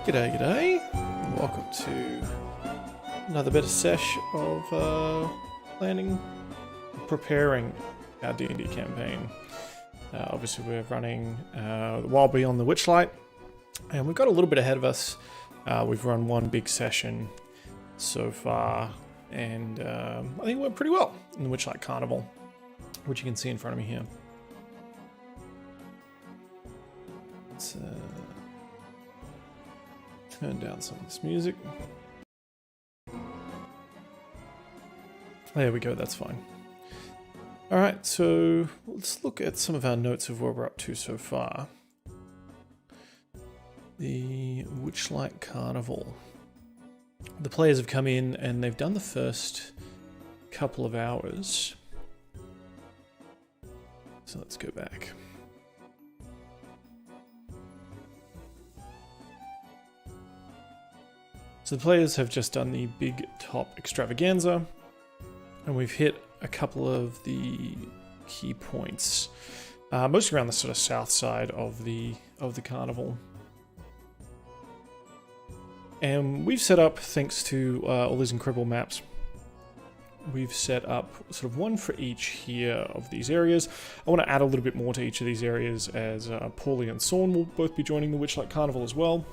G'day, g'day. Welcome to another bit of sesh of preparing our D&D campaign. Obviously we're running Wild Beyond the Witchlight, and we've got a little bit ahead of us. We've run one big session so far, and I think it went pretty well in the Witchlight Carnival, which you can see in front of me here. Let's turn down some of this music. There we go, that's fine. Alright, so let's look at some of our notes of where we're up to so far. The Witchlight Carnival. The players have come in and they've done the first couple of hours. So let's go back. So the players have just done the big top extravaganza, and we've hit a couple of the key points, mostly around the sort of south side of the carnival. And we've set up, thanks to all these incredible maps, we've set up sort of one for each here of these areas. I want to add a little bit more to each of these areas, as Pauly and Sorn will both be joining the Witchlight Carnival as well.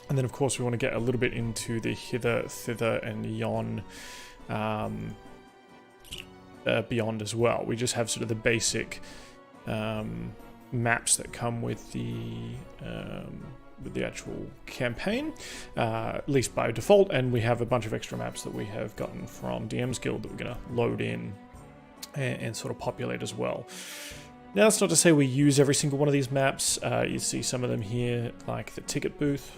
And then, of course, we want to get a little bit into the hither, thither, and yon beyond as well. We just have sort of the basic maps that come with the actual campaign, at least by default. And we have a bunch of extra maps that we have gotten from DM's Guild that we're going to load in and sort of populate as well. Now, that's not to say we use every single one of these maps. You see some of them here, like the ticket booth.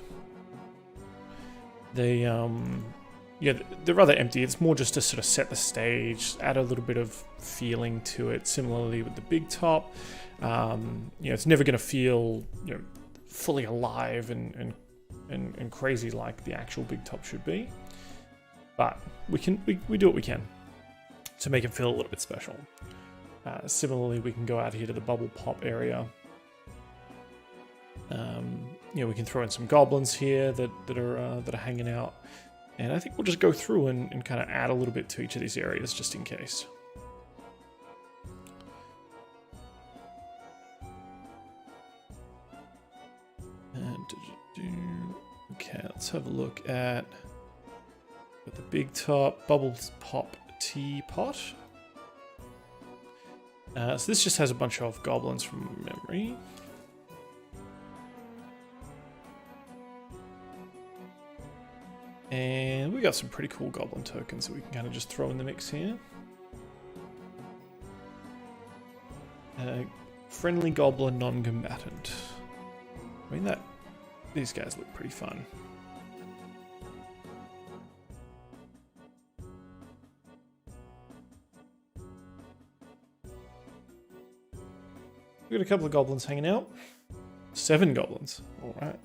They, yeah, they're rather empty. It's more just to sort of set the stage, add a little bit of feeling to it. Similarly with the big top, you know, it's never going to feel, you know, fully alive and crazy like the actual big top should be. But we do what we can to make it feel a little bit special. Similarly, we can go out here to the bubble pop area. You know, we can throw in some goblins here that are hanging out, and I think we'll just go through and kind of add a little bit to each of these areas just in case. Okay, let's have a look at the big top bubble pop teapot. So this just has a bunch of goblins from memory. And we got some pretty cool goblin tokens that we can kind of just throw in the mix here. Friendly goblin non-combatant. I mean, these guys look pretty fun. We got a couple of goblins hanging out. 7 goblins. All right.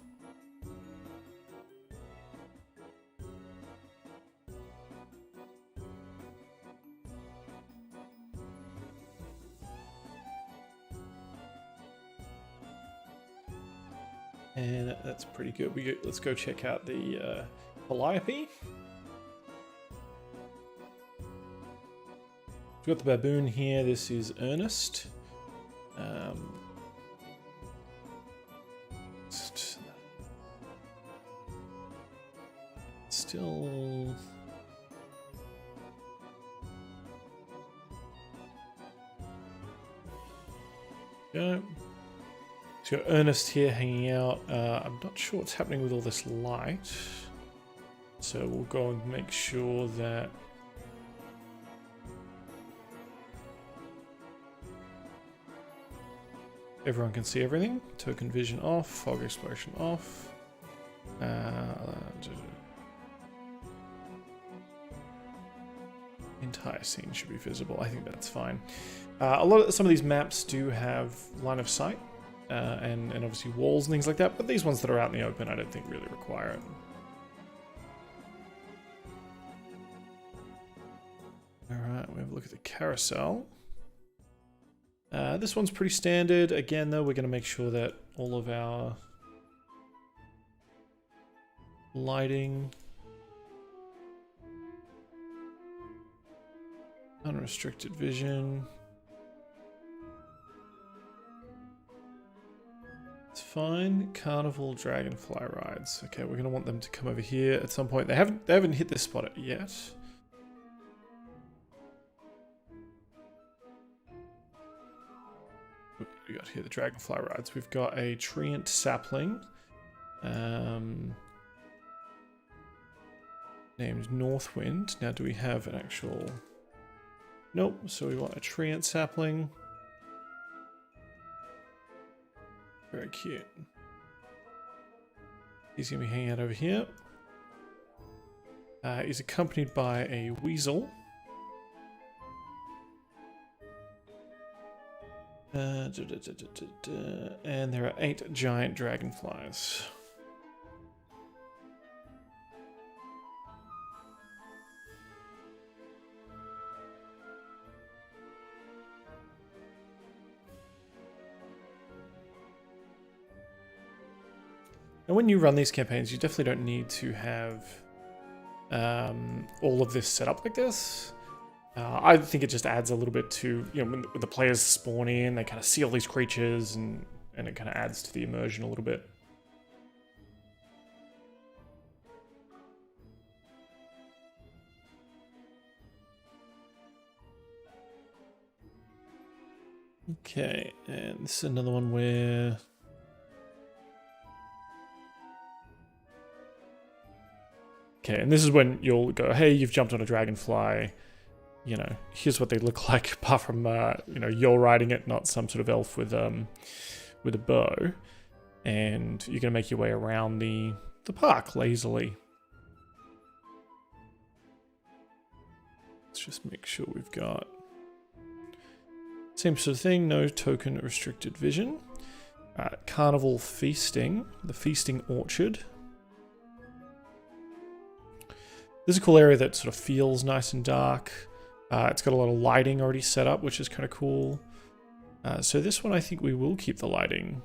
And that's pretty good. Let's go check out the Calliope. We've got the baboon here. This is Ernest. Still. Go. So got Ernest here hanging out. I'm not sure what's happening with all this light, so we'll go and make sure that everyone can see everything. Token vision off, fog exploration off. Entire scene should be visible. I think that's fine. Some of these maps do have line of sight. And obviously walls and things like that, but these ones that are out in the open I don't think really require it. Alright, we have a look at the carousel. This one's pretty standard. Again though, we're going to make sure that all of our lighting. Unrestricted vision. It's fine. Carnival, Dragonfly rides. Okay, we're gonna want them to come over here at some point. They haven't hit this spot yet. What we got here? The Dragonfly rides. We've got a treant sapling. Named Northwind. Now, do we have an actual... Nope, so we want a treant sapling. Very cute. He's going to be hanging out over here. He's accompanied by a weasel. And there are 8 giant dragonflies. And when you run these campaigns, you definitely don't need to have all of this set up like this. I think it just adds a little bit to, you know, when the players spawn in, they kind of see all these creatures, and it kind of adds to the immersion a little bit. Okay, and this is another one where... Okay, and this is when you'll go, hey, you've jumped on a dragonfly, you know, here's what they look like, apart from, you know, you're riding it, not some sort of elf with a bow. And you're going to make your way around the park lazily. Let's just make sure we've got... Same sort of thing, no token restricted vision. Carnival feasting, the feasting orchard. This is a cool area that sort of feels nice and dark. It's got a lot of lighting already set up, which is kind of cool. So this one, I think we will keep the lighting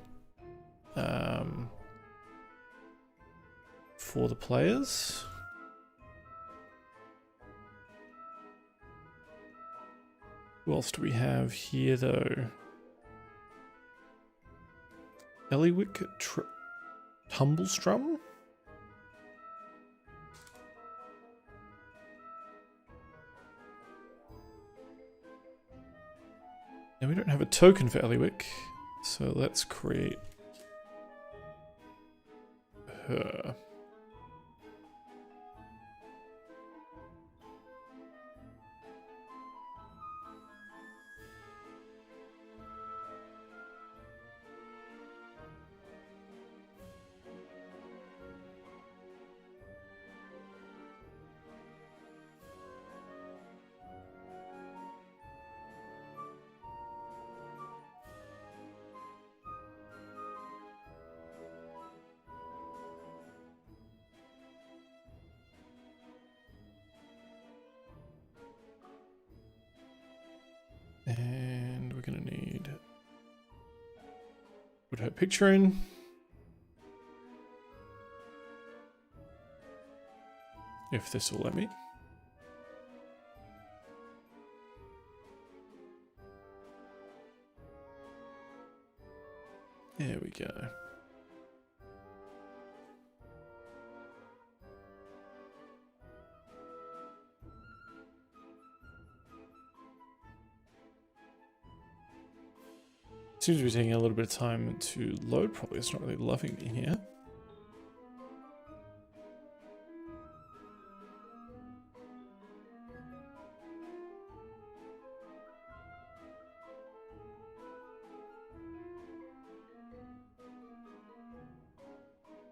for the players. Who else do we have here, though? Bullywug Tumblestrum? Now we don't have a token for Bullywug, so let's create her. And we're going to need... put her picture in. If this will let me. There we go. Seems to be taking a little bit of time to load. Probably it's not really loving me here.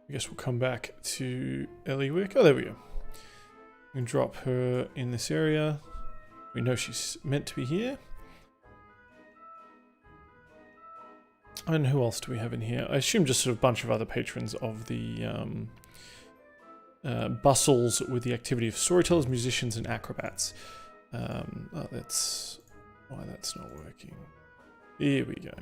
I guess we'll come back to Bullywug. Oh, there we go. We can drop her in this area. We know she's meant to be here. And who else do we have in here? I assume just sort of a bunch of other patrons of the bustles with the activity of storytellers, musicians, and acrobats. Oh, that's why that's not working. Here we go.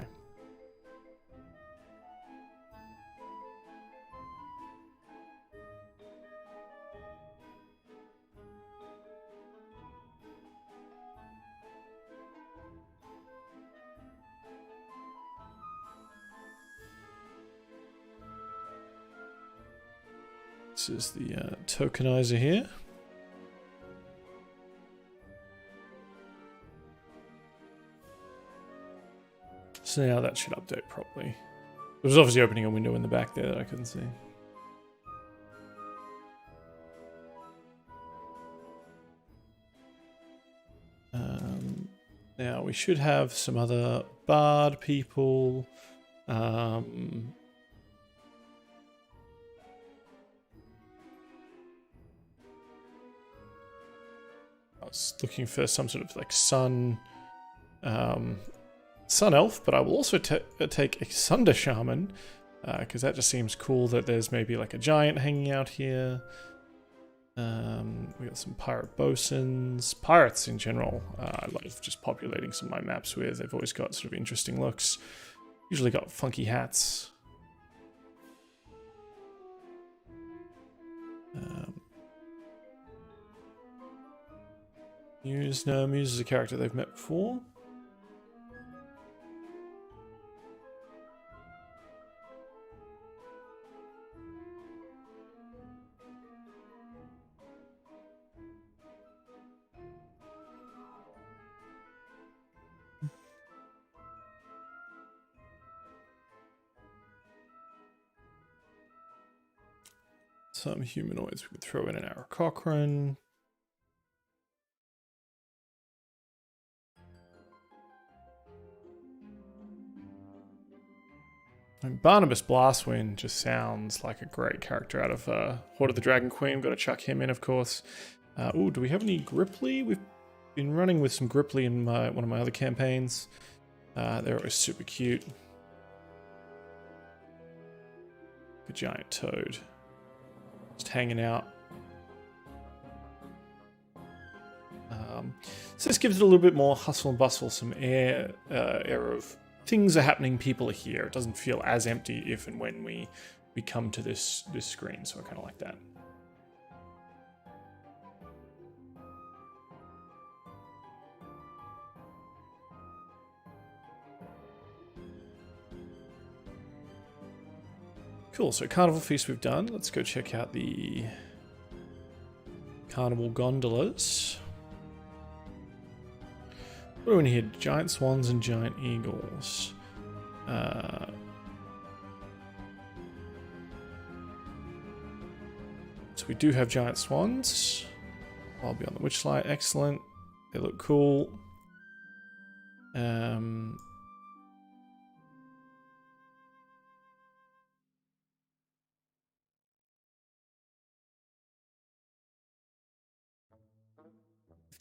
This is the tokenizer here. So now that should update properly. It was obviously opening a window in the back there that I couldn't see. Now we should have some other bard people. I was looking for some sort of like sun elf, but I will also take a Sunder Shaman, because that just seems cool that there's maybe like a giant hanging out here. We got some pirate bosuns. Pirates in general, I love just populating some of my maps with. They've always got sort of interesting looks. Usually got funky hats. Muse, no, Muse is a character they've met before. Some humanoids. We could throw in an Arrow Cochrane. And Barnabas Blastwind just sounds like a great character out of Horde of the Dragon Queen. Got to chuck him in, of course. Ooh, do we have any Gripply? We've been running with some Gripply in one of my other campaigns. They're always super cute. A giant toad. Just hanging out. So this gives it a little bit more hustle and bustle, some air of things are happening, people are here. It doesn't feel as empty if and when we come to this screen, so I kind of like that. Cool, so Carnival Feast we've done. Let's go check out the Carnival Gondolas. What do we need here? Giant swans and giant eagles. So we do have giant swans. I'll be on the Witchlight. Excellent. They look cool.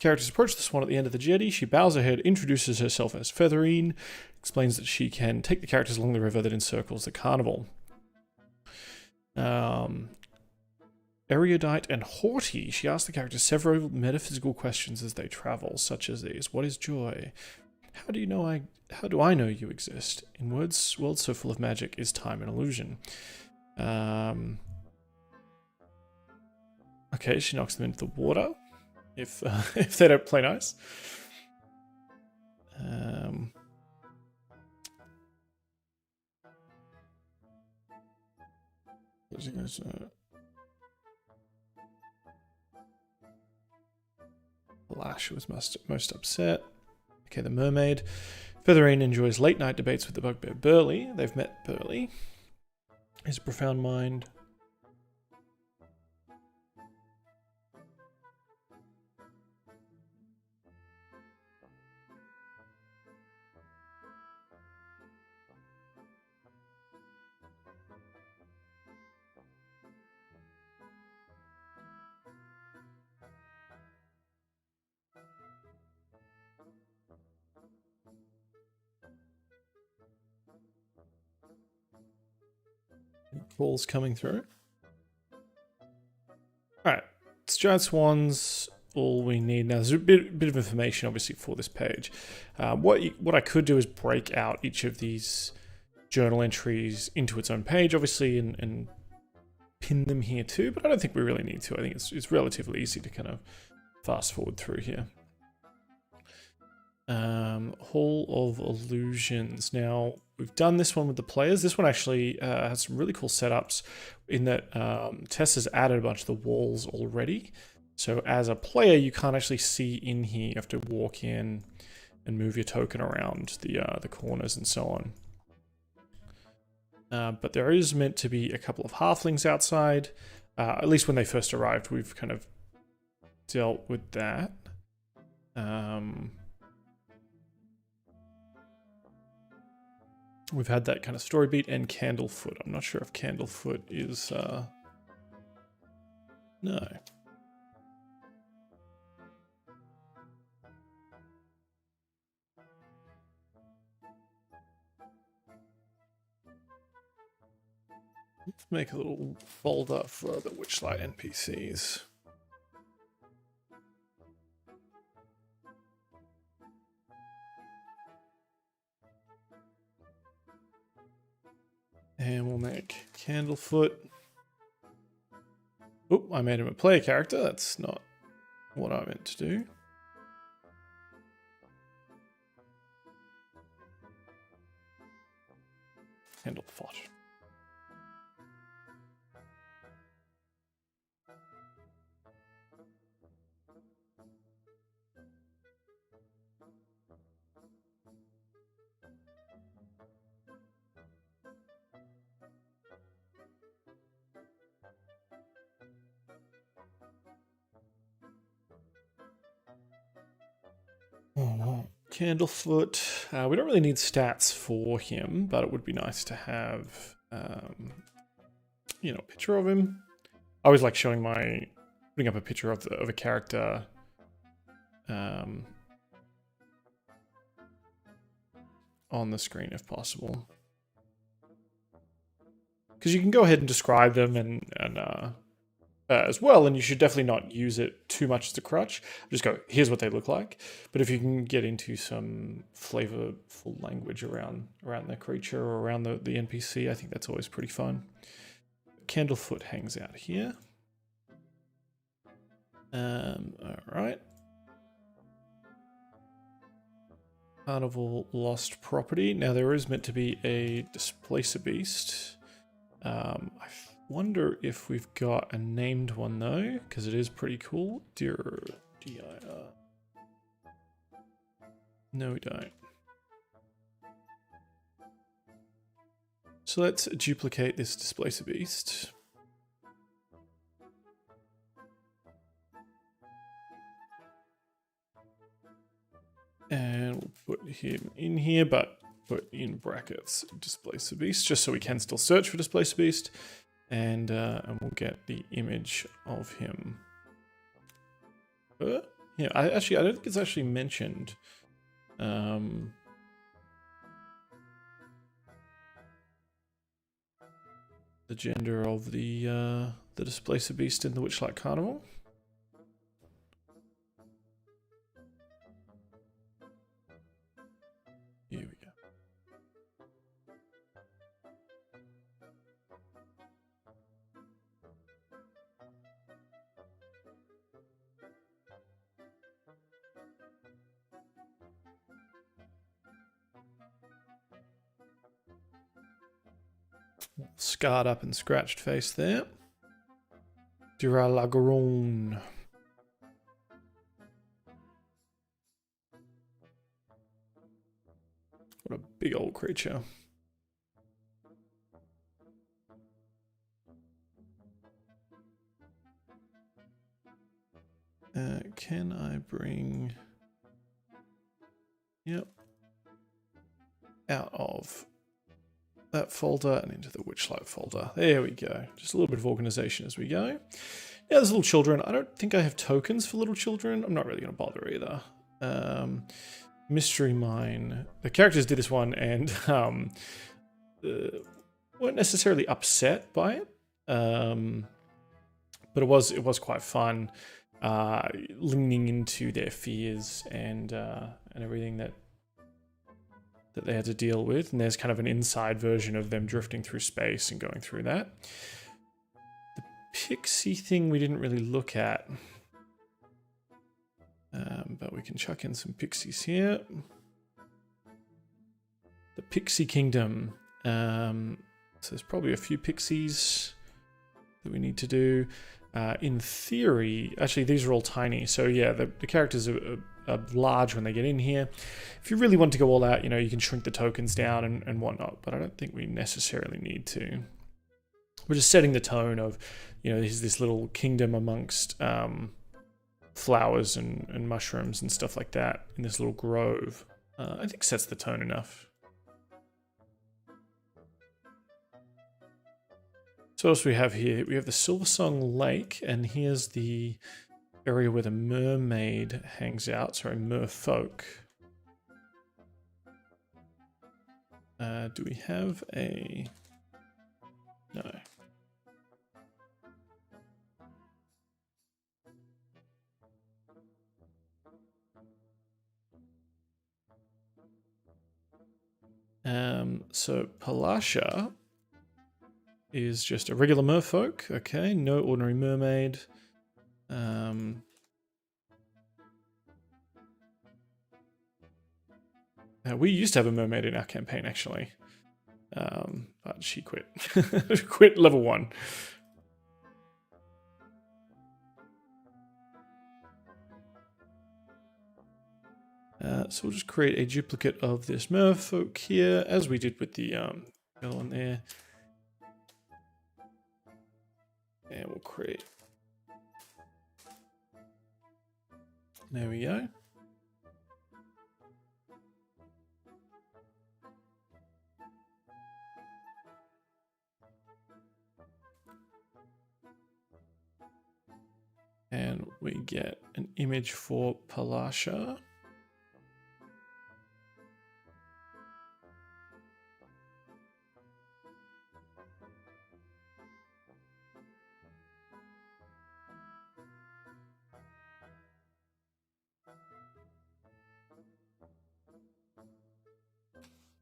Characters approach the swan at the end of the jetty. She bows her head, introduces herself as Featherine, explains that she can take the characters along the river that encircles the carnival. Erudite and haughty. She asks the characters several metaphysical questions as they travel, such as these: what is joy? How do I know you exist? In worlds so full of magic, is time an illusion? Okay, she knocks them into the water. If they don't play nice. Lash was most upset. Okay, the mermaid. Featherine enjoys late night debates with the bugbear Burley. They've met Burley. He's a profound mind. Calls coming through. Alright, it's giant swans, all we need now. There's a bit of information obviously for this page. What I could do is break out each of these journal entries into its own page, obviously, and pin them here too, but I don't think we really need to. I think it's relatively easy to kind of fast forward through here. Hall of Illusions. Now, we've done this one with the players. This one actually has some really cool setups in that Tess has added a bunch of the walls already. So as a player, you can't actually see in here. You have to walk in and move your token around the corners and so on. But there is meant to be a couple of halflings outside. At least when they first arrived, we've kind of dealt with that. We've had that kind of story beat and Candlefoot. I'm not sure if Candlefoot is... No. Let's make a little folder for the Witchlight NPCs. And we'll make Candlefoot. Oop, I made him a player character. That's not what I meant to do. Candlefoot. Candlefoot. We don't really need stats for him, but it would be nice to have, you know, a picture of him. I always like showing putting up a picture of a character on the screen if possible, because you can go ahead and describe them and as well, and you should definitely not use it too much as a crutch. Just go, here's what they look like. But if you can get into some flavorful language around the creature or around the NPC, I think that's always pretty fun. Candlefoot hangs out here. All right. Carnival lost property. Now there is meant to be a displacer beast. I wonder if we've got a named one though, because it is pretty cool. Dir. No, we don't. So let's duplicate this displacer beast. And we'll put him in here, but put in brackets displacer beast, just so we can still search for displacer beast. And we'll get the image of him. Yeah, I don't think it's actually mentioned. The gender of the displacer beast in the Witchlight Carnival. Here we go. Scarred up and scratched face there. Duralagron. What a big old creature. Can I bring... Yep. Out of that folder and into the Witchlight folder. There we go. Just a little bit of organization as we go. Yeah, there's little children. I don't think I have tokens for little children. I'm not really going to bother either. Mystery Mine. The characters did this one and weren't necessarily upset by it. But it was quite fun, leaning into their fears and everything that they had to deal with. And there's kind of an inside version of them drifting through space and going through that. The pixie thing we didn't really look at. But we can chuck in some pixies here. The Pixie Kingdom. So there's probably a few pixies that we need to do. In theory, actually these are all tiny, so yeah, the characters are large when they get in here. If you really want to go all out, you know, you can shrink the tokens down and whatnot, but I don't think we necessarily need to. We're just setting the tone of, you know, there's this little kingdom amongst flowers and mushrooms and stuff like that in this little grove. I think sets the tone enough. So what else we have here? We have the Silversong Lake, and here's the area where the mermaid hangs out. Sorry, merfolk. Do we have a... No. So Palasha is just a regular merfolk. Okay, no ordinary mermaid. We used to have a mermaid in our campaign, actually. But she quit. Quit level 1. So we'll just create a duplicate of this merfolk here, as we did with the other one there. And we'll create... There we go. And we get an image for Palasha.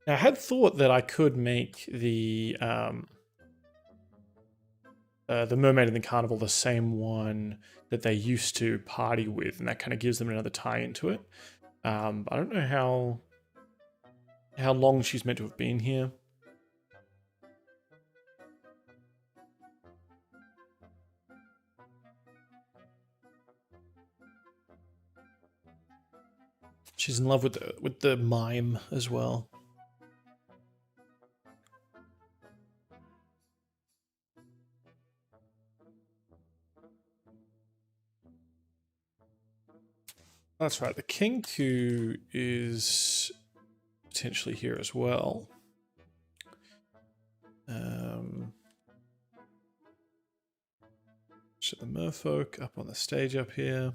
Now, I had thought that I could make the mermaid in the Carnival the same one that they used to party with, and that kind of gives them another tie into it. I don't know how long she's meant to have been here. She's in love with the mime as well. That's right, the King too is potentially here as well. So the merfolk up on the stage up here.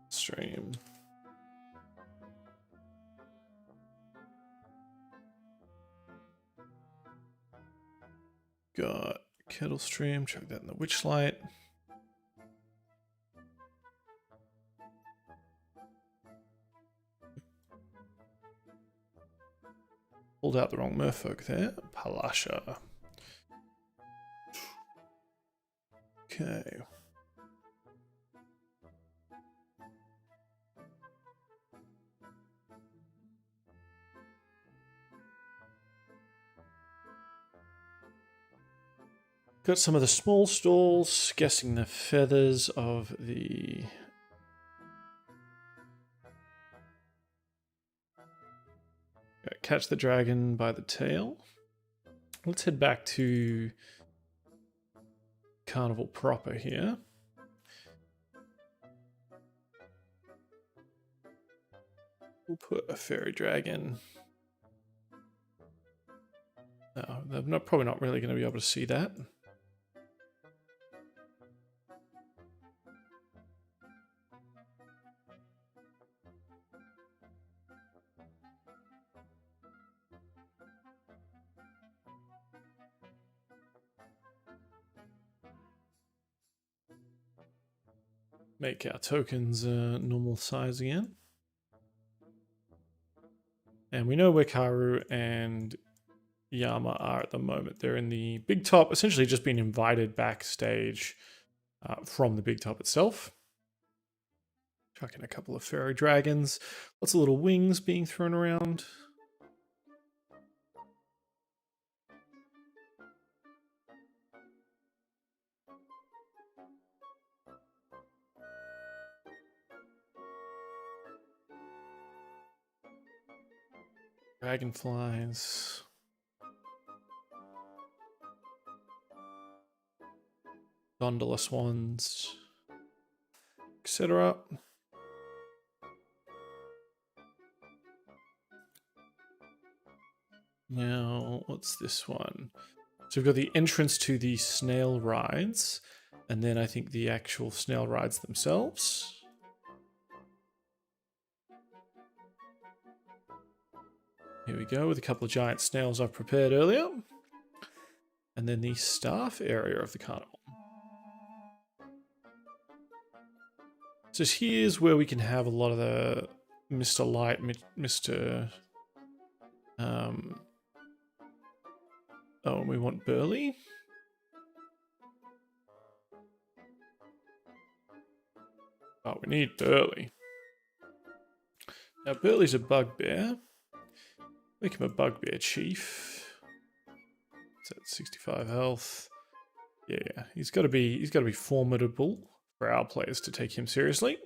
Stream. Got kettle stream, check that in the Witchlight. Pulled out the wrong merfolk there. Palasha. Okay. Got some of the small stalls, guessing the feathers of the... Catch the dragon by the tail. Let's head back to Carnival proper here. We'll put a fairy dragon. No, they're probably not really going to be able to see that. Make our tokens normal size again. And we know where Karu and Yama are at the moment. They're in the big top, essentially just being invited backstage from the big top itself. Chucking a couple of fairy dragons, lots of little wings being thrown around. Dragonflies. Gondola swans, etc. Now, what's this one? So we've got the entrance to the snail rides, and then I think the actual snail rides themselves. Here we go with a couple of giant snails I've prepared earlier. And then the staff area of the carnival. So here's where we can have a lot of the Mr. Light, Mr. Oh, and we want Burly. Oh, we need Burly. Now Burly's a bugbear. Make him a bugbear chief. It's at 65 health. Yeah, he's got to be formidable for our players to take him seriously.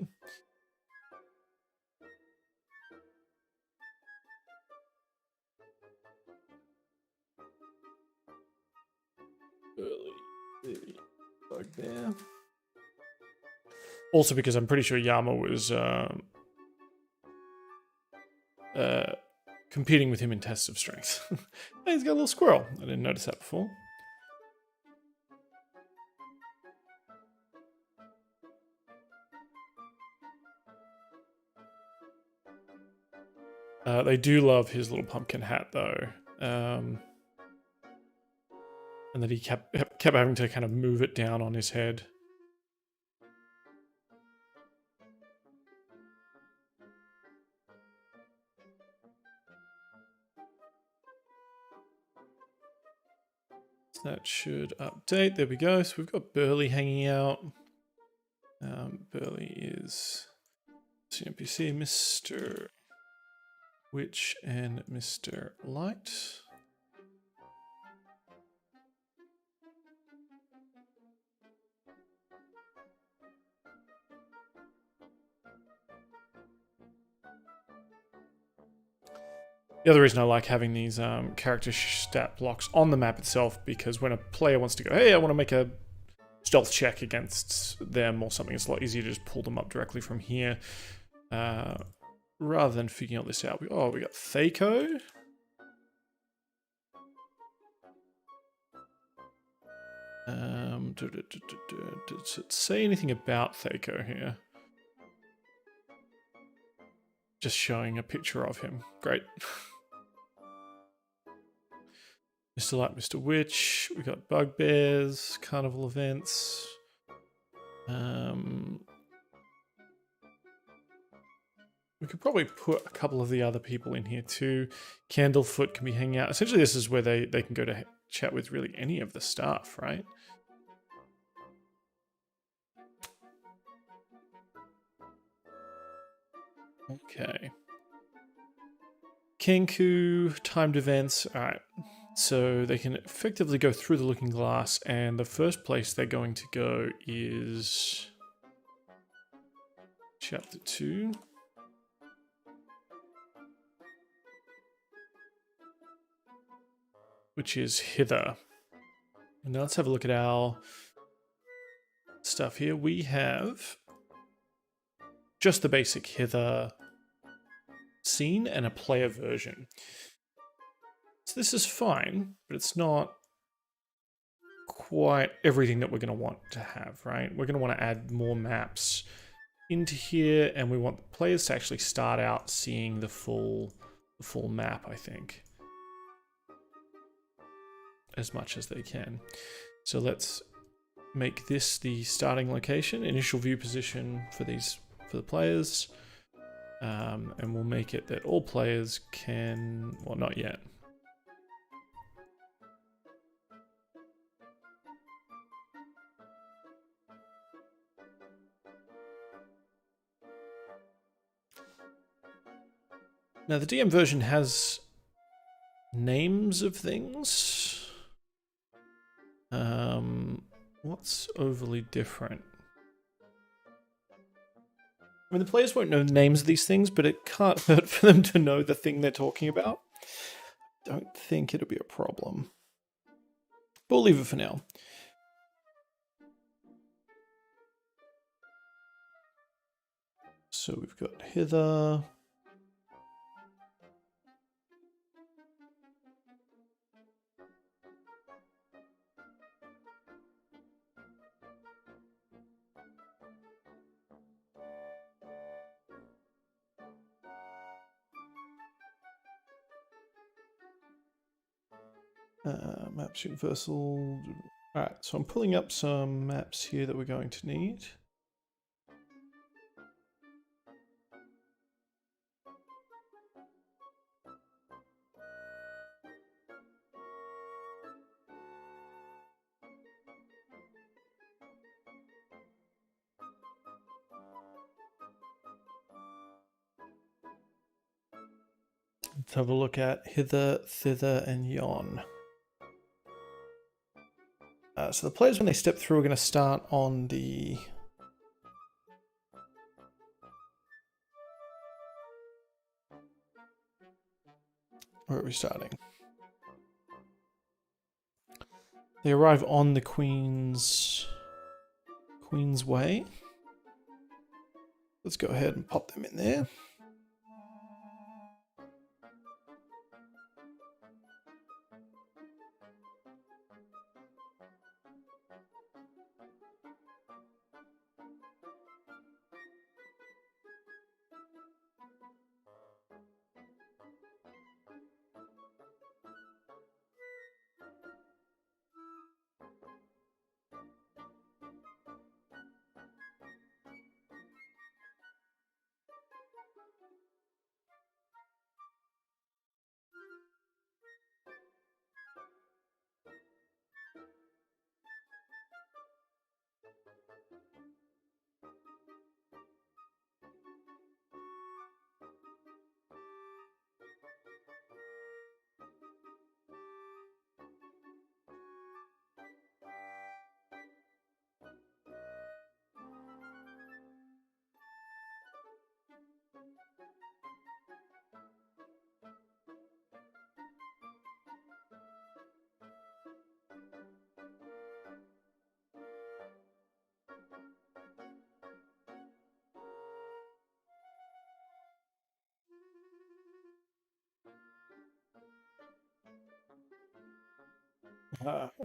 Burly bugbear. Also, because I'm pretty sure Yama was competing with him in tests of strength. Hey, he's got a little squirrel. I didn't notice that before. They do love his little pumpkin hat, though. And that he kept having to kind of move it down on his head. That should update. There we go. So we've got Burly hanging out. Burly is NPC, Mr. Witch and Mr. Light. The other reason I like having these character stat blocks on the map itself, because when a player wants to go, hey, I want to make a stealth check against them or something, it's a lot easier to just pull them up directly from here, rather than figuring all this out. We got Thaco. Does it say anything about Thaco here? Just showing a picture of him. Great. Mr. Light, Mr. Witch. We got bugbears, carnival events. We could probably put a couple of the other people in here too. Candlefoot can be hanging out. Essentially, this is where they can go to chat with really any of the staff, right? Okay. Kenku, timed events. All right. So they can effectively go through the looking glass, and the first place they're going to go is chapter 2. Which is hither. And now let's have a look at our stuff here. We have just the basic hither scene and a player version. So this is fine, but it's not quite everything that we're going to want to have, right? We're going to want to add more maps into here, and we want the players to actually start out seeing the full map, I think, as much as they can. So let's make this the starting location, initial view position for the players, and we'll make it that all players can, well, not yet. Now the DM version has names of things. What's overly different? I mean, the players won't know the names of these things, but it can't hurt for them to know the thing they're talking about. Don't think it'll be a problem. But we'll leave it for now. So we've got hither. Maps universal. Alright, so I'm pulling up some maps here that we're going to need. Let's have a look at hither, thither, and yon. So the players, when they step through, are going to start on the... Where are we starting? They arrive on the Queen's Way. Let's go ahead and pop them in there.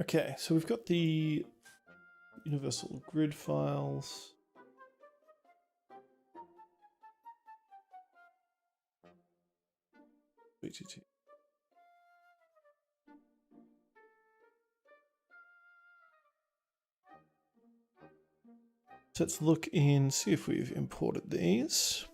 Okay, so we've got the universal grid files. VTT. So let's look in, see if we've imported these.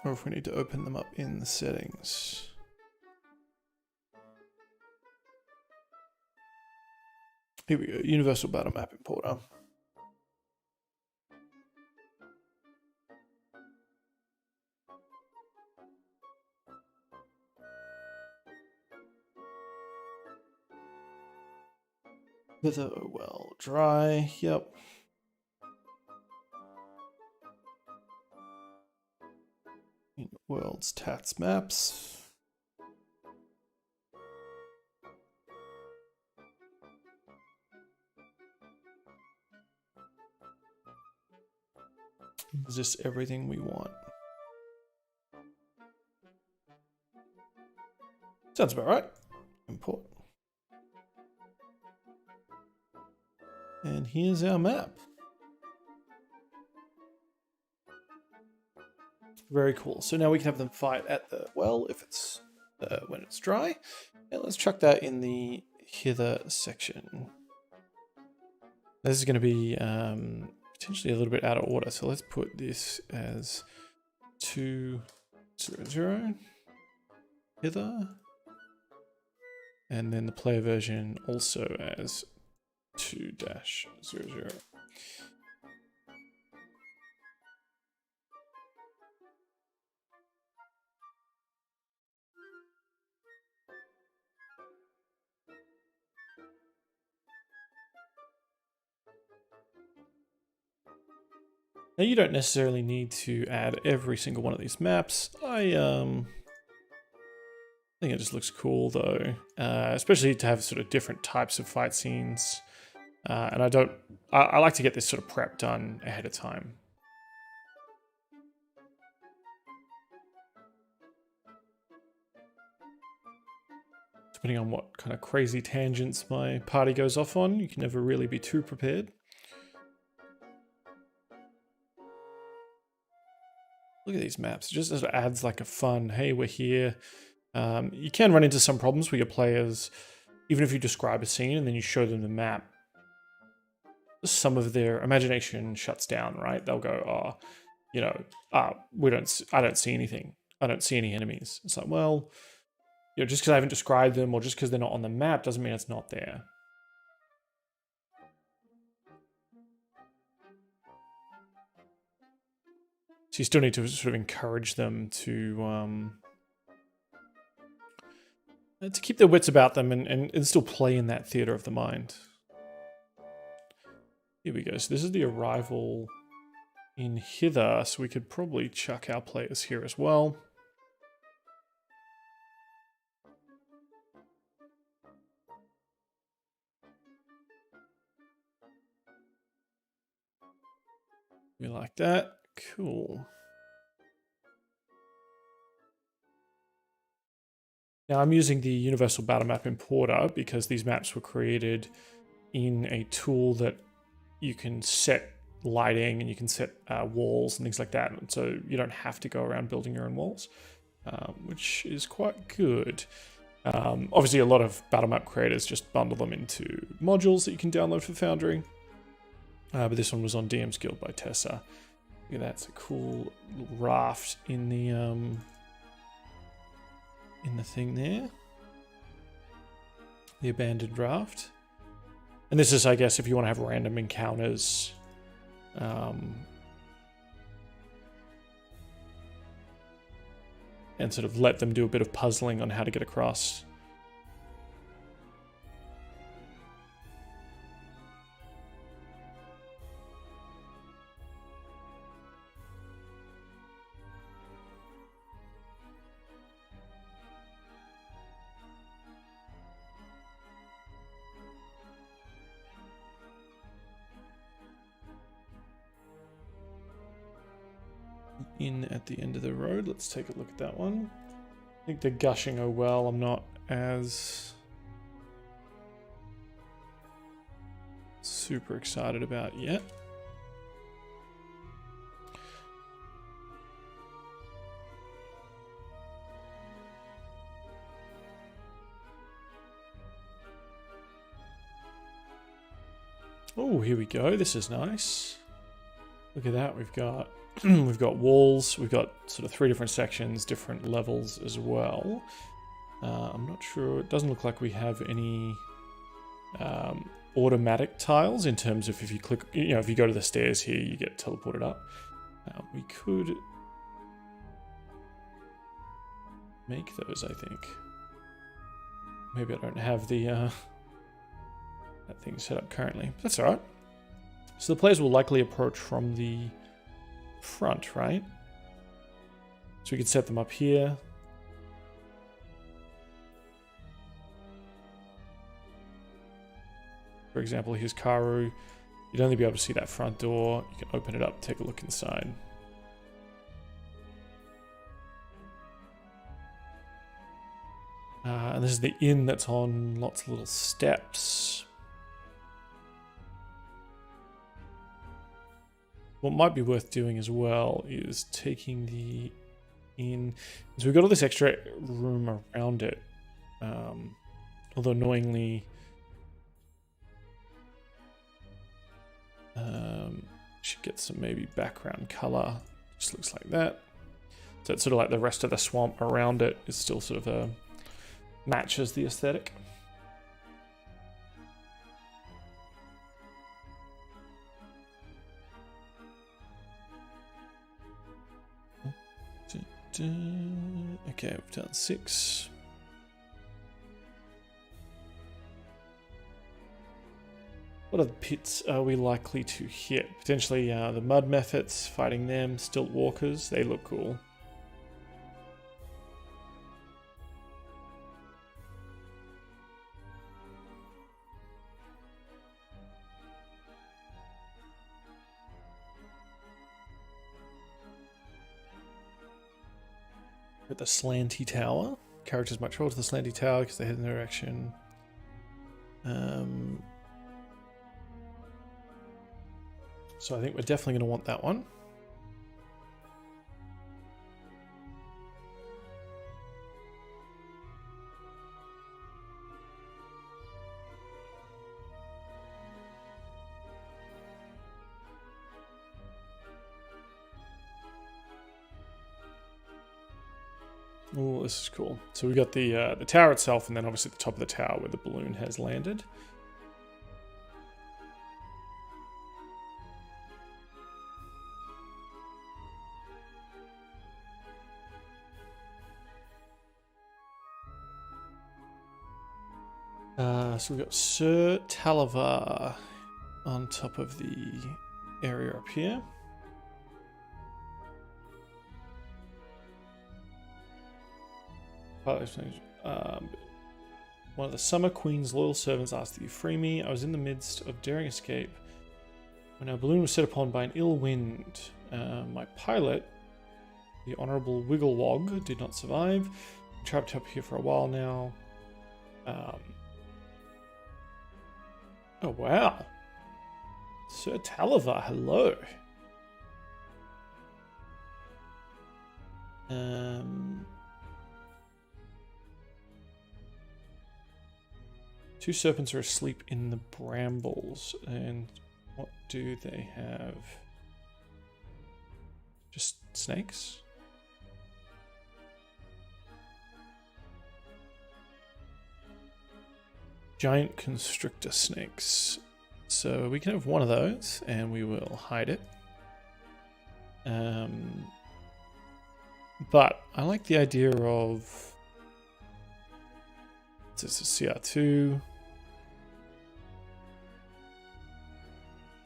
Or if we need to open them up in the settings. Here we go, Universal Battle Map Importer. Hither, well, dry, yep. In world's tats maps. Is this everything we want? Sounds about right. Import. And here's our map. Very cool. So now we can have them fight at the well if it's when it's dry. And let's chuck that in the hither section. This is going to be potentially a little bit out of order. So let's put this as 200 hither. And then the player version also as 2-00. Now you don't necessarily need to add every single one of these maps. I think it just looks cool though, especially to have sort of different types of fight scenes. And I like to get this sort of prep done ahead of time. Depending on what kind of crazy tangents my party goes off on, you can never really be too prepared. Look at these maps. It just sort of adds like a fun, hey, we're here. You can run into some problems where your players, even if you describe a scene and then you show them the map, some of their imagination shuts down, right? They'll go, oh, you know, I don't see anything. I don't see any enemies. It's like, well, you know, just because I haven't described them or just because they're not on the map doesn't mean it's not there. So you still need to sort of encourage them to keep their wits about them and still play in that theater of the mind. Here we go. So this is the arrival in hither, so we could probably chuck our players here as well. We like that. Cool. Now I'm using the Universal Battle Map Importer because these maps were created in a tool that you can set lighting and you can set walls and things like that. And so you don't have to go around building your own walls, which is quite good. Obviously, a lot of battle map creators just bundle them into modules that you can download for Foundry. But this one was on DM's Guild by Tessa. Look at that, it's a cool little raft in the thing there. The abandoned raft. And this is, I guess, if you want to have random encounters. And sort of let them do a bit of puzzling on how to get across. In at the end of the road. Let's take a look at that one. I think the gushing, oh well, I'm not as super excited about yet. Oh, here we go. This is nice. Look at that. We've got we've got walls, we've got sort of 3 different sections, different levels as well. I'm not sure, it doesn't look like we have any automatic tiles in terms of if you click, you know, if you go to the stairs here, you get teleported up. We could make those, I think. Maybe I don't have the that thing set up currently. That's all right. So the players will likely approach from the front, right? So we could set them up here. For example, here's Karu. You'd only be able to see that front door. You can open it up, take a look inside. And this is the inn that's on lots of little steps. What might be worth doing as well is taking the inn. So we've got all this extra room around it. Although annoyingly, should get some maybe background color. Just looks like that. So it's sort of like the rest of the swamp around it is still sort of matches the aesthetic. Okay, we've done 6. What other pits are we likely to hit? Potentially the mud methods, fighting them, stilt walkers, they look cool. At the Slanty Tower. Characters might travel to the Slanty Tower because they head in the direction. So I think we're definitely going to want that one. Oh, this is cool. So we got the tower itself, and then obviously the top of the tower where the balloon has landed. So we've got Sir Talavar on top of the area up here. One of the Summer Queen's loyal servants asked that you free me. I was in the midst of daring escape when our balloon was set upon by an ill wind. My pilot, the Honourable Wigglewog, did not survive. I'm trapped up here for a while now. Oh, wow. Sir Talavar, hello. Two serpents are asleep in the brambles. And what do they have? Just snakes? Giant constrictor snakes. So we can have one of those and we will hide it. But I like the idea of... This is CR2.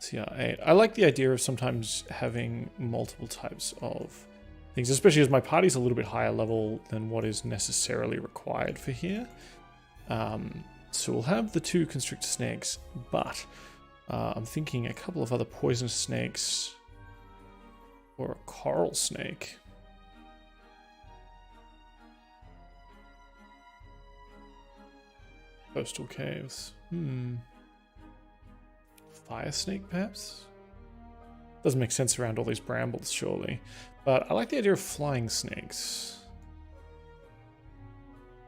CR8. I like the idea of sometimes having multiple types of things, especially as my party's a little bit higher level than what is necessarily required for here. So we'll have the 2 constrictor snakes, but I'm thinking a couple of other poisonous snakes or a coral snake. Coastal caves. Fire snake, perhaps? Doesn't make sense around all these brambles, surely. But I like the idea of flying snakes.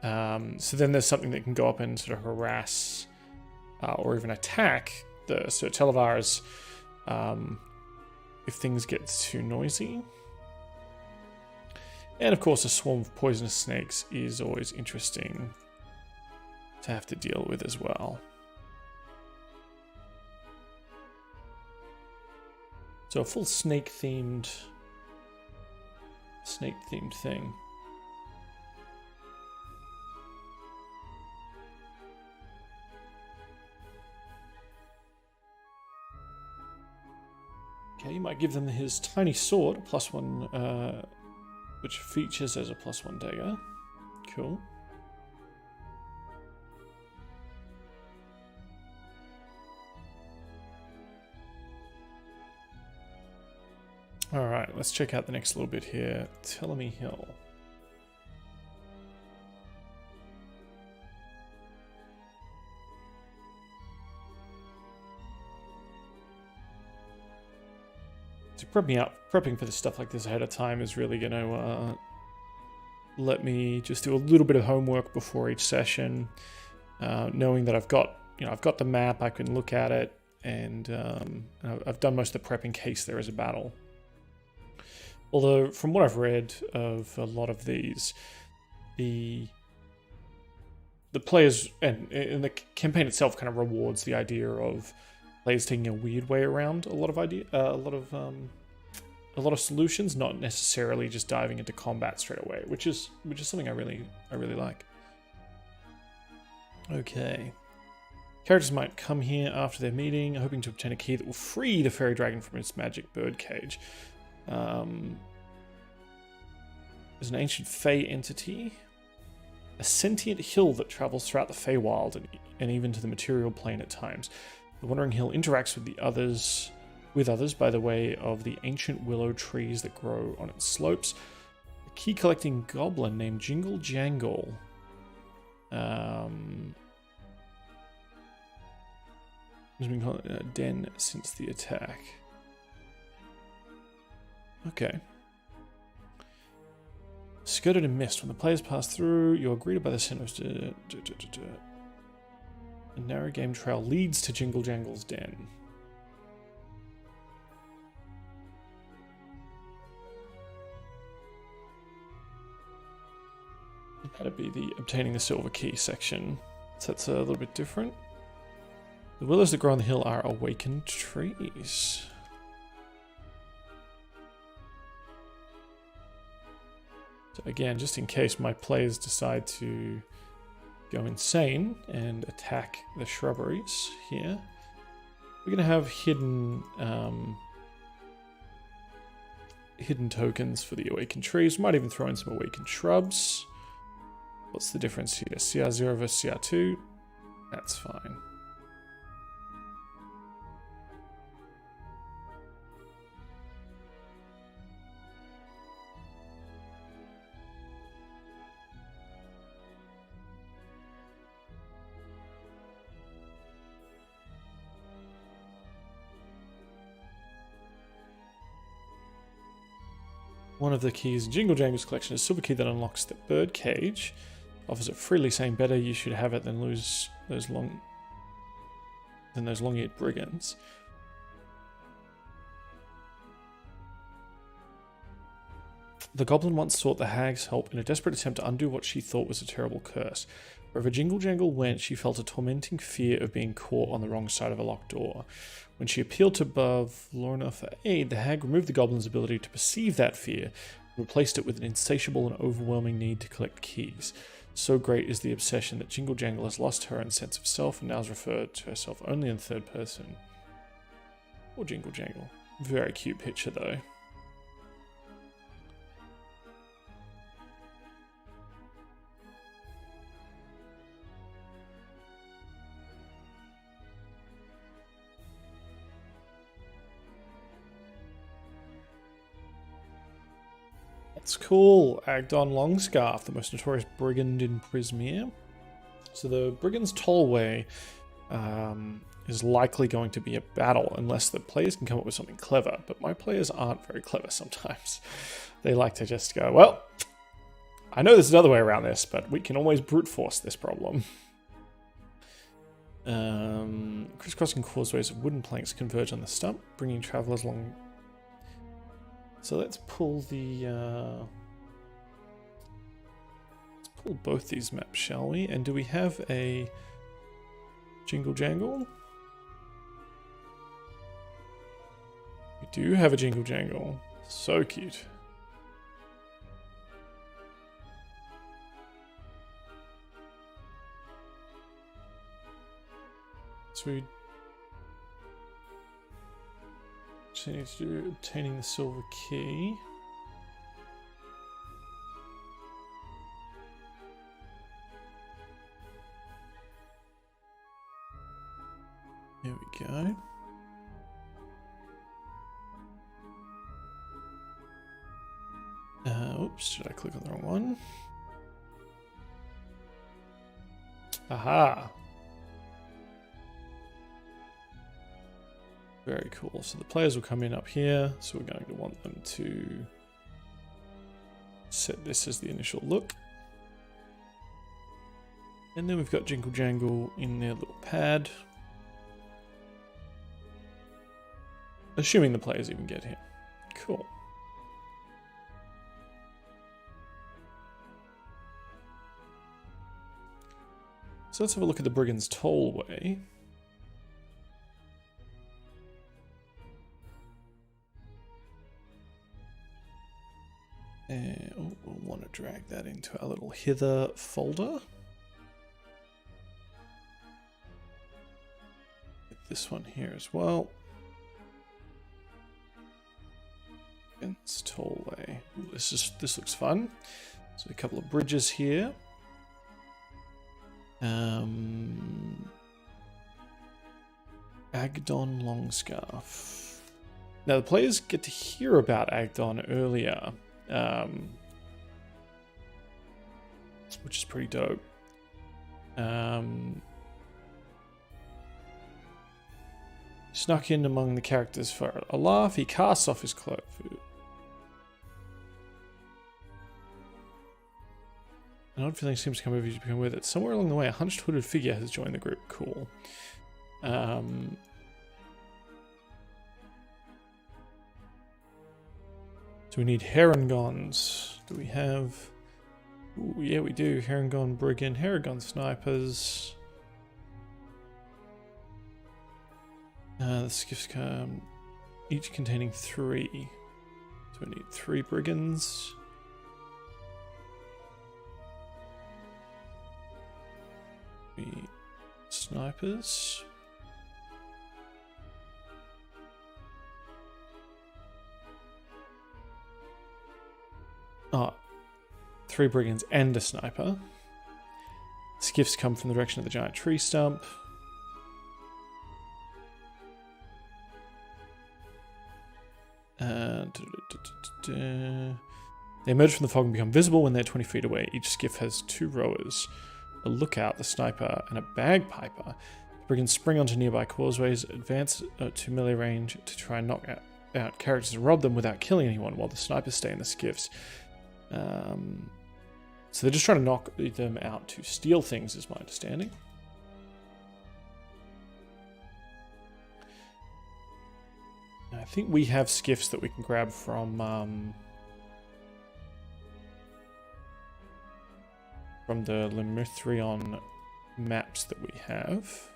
So then there's something that can go up and sort of harass or even attack the Sir Talavars if things get too noisy. And of course, a swarm of poisonous snakes is always interesting to have to deal with as well. So a full snake-themed thing. Okay, you might give them his tiny sword, +1, which features as a +1 dagger. Cool. Alright, let's check out the next little bit here. Telemy Hill. So prepping for this stuff like this ahead of time is really going to let me just do a little bit of homework before each session, knowing that I've got the map, I can look at it, and I've done most of the prep in case there is a battle. Although, from what I've read of a lot of these, the players and the campaign itself kind of rewards the idea of players taking a weird way around a lot of a lot of solutions, not necessarily just diving into combat straight away, which is something I really like. Okay. Characters might come here after their meeting, hoping to obtain a key that will free the fairy dragon from its magic birdcage. There's an ancient Fey entity, a sentient hill that travels throughout the Feywild and even to the material plane at times. The Wandering Hill interacts with others by the way of the ancient willow trees that grow on its slopes. A key-collecting goblin named Jingle Jangle. Has been called a den since the attack. Okay. Skirted in mist. When the players pass through, you are greeted by the scent of... A narrow game trail leads to Jingle Jangle's den. That'd be the obtaining the silver key section. So that's a little bit different. The willows that grow on the hill are awakened trees. So again, just in case my players decide to go insane and attack the shrubberies here, we're going to have hidden tokens for the awakened trees. Might even throw in some awakened shrubs. What's the difference here? CR0 versus CR2? That's fine. One of the keys in Jingle Jangle's collection is a silver key that unlocks the bird cage. Offers it freely, saying better you should have it than lose those long-eared brigands. The goblin once sought the hag's help in a desperate attempt to undo what she thought was a terrible curse. Wherever Jingle Jangle went, she felt a tormenting fear of being caught on the wrong side of a locked door. When she appealed to Lorna for aid, the hag removed the goblin's ability to perceive that fear and replaced it with an insatiable and overwhelming need to collect keys. So great is the obsession that Jingle Jangle has lost her own sense of self and now is referred to herself only in third person. Or Jingle Jangle. Very cute picture though. That's cool. Agdon Longscarf, the most notorious brigand in Prismere. So the brigand's tollway is likely going to be a battle unless the players can come up with something clever. But my players aren't very clever sometimes. They like to just go, well, I know there's another way around this, but we can always brute force this problem. Crisscrossing causeways of wooden planks converge on the stump, bringing travelers along. So let's pull both these maps, shall we? And do we have a Jingle Jangle? We do have a Jingle Jangle. So cute. So we need to do obtaining the silver key. There we go. Oops, did I click on the wrong one? Aha! Very cool. So the players will come in up here. So we're going to want them to set this as the initial look. And then we've got Jingle Jangle in their little pad. Assuming the players even get here. Cool. So let's have a look at the Brigand's Tollway. And we'll want to drag that into our little hither folder. Get this one here as well. Against tollway. Ooh, this looks fun. So a couple of bridges here. Agdon Longscarf. Now the players get to hear about Agdon earlier, which is pretty dope. Snuck in among the characters for a laugh. He casts off his cloak. An odd feeling seems to come over you to become with it. Somewhere along the way, a hunched hooded figure has joined the group. Cool. So we need Herringons. Do we have... Ooh, yeah, we do. Herringon, Brigand, Herringon snipers. The skiffs come each containing 3. So we need 3 Brigands. Snipers. Oh, 3 Brigands and a sniper. Skiffs come from the direction of the giant tree stump. They emerge from the fog and become visible when they're 20 feet away. Each skiff has 2 rowers, a lookout, the sniper, and a bagpiper. The brigands spring onto nearby causeways, advance to melee range to try and knock out characters and rob them without killing anyone, while the snipers stay in the skiffs. So they're just trying to knock them out to steal things, is my understanding. I think we have skiffs that we can grab from the Lemurthrion maps that we have.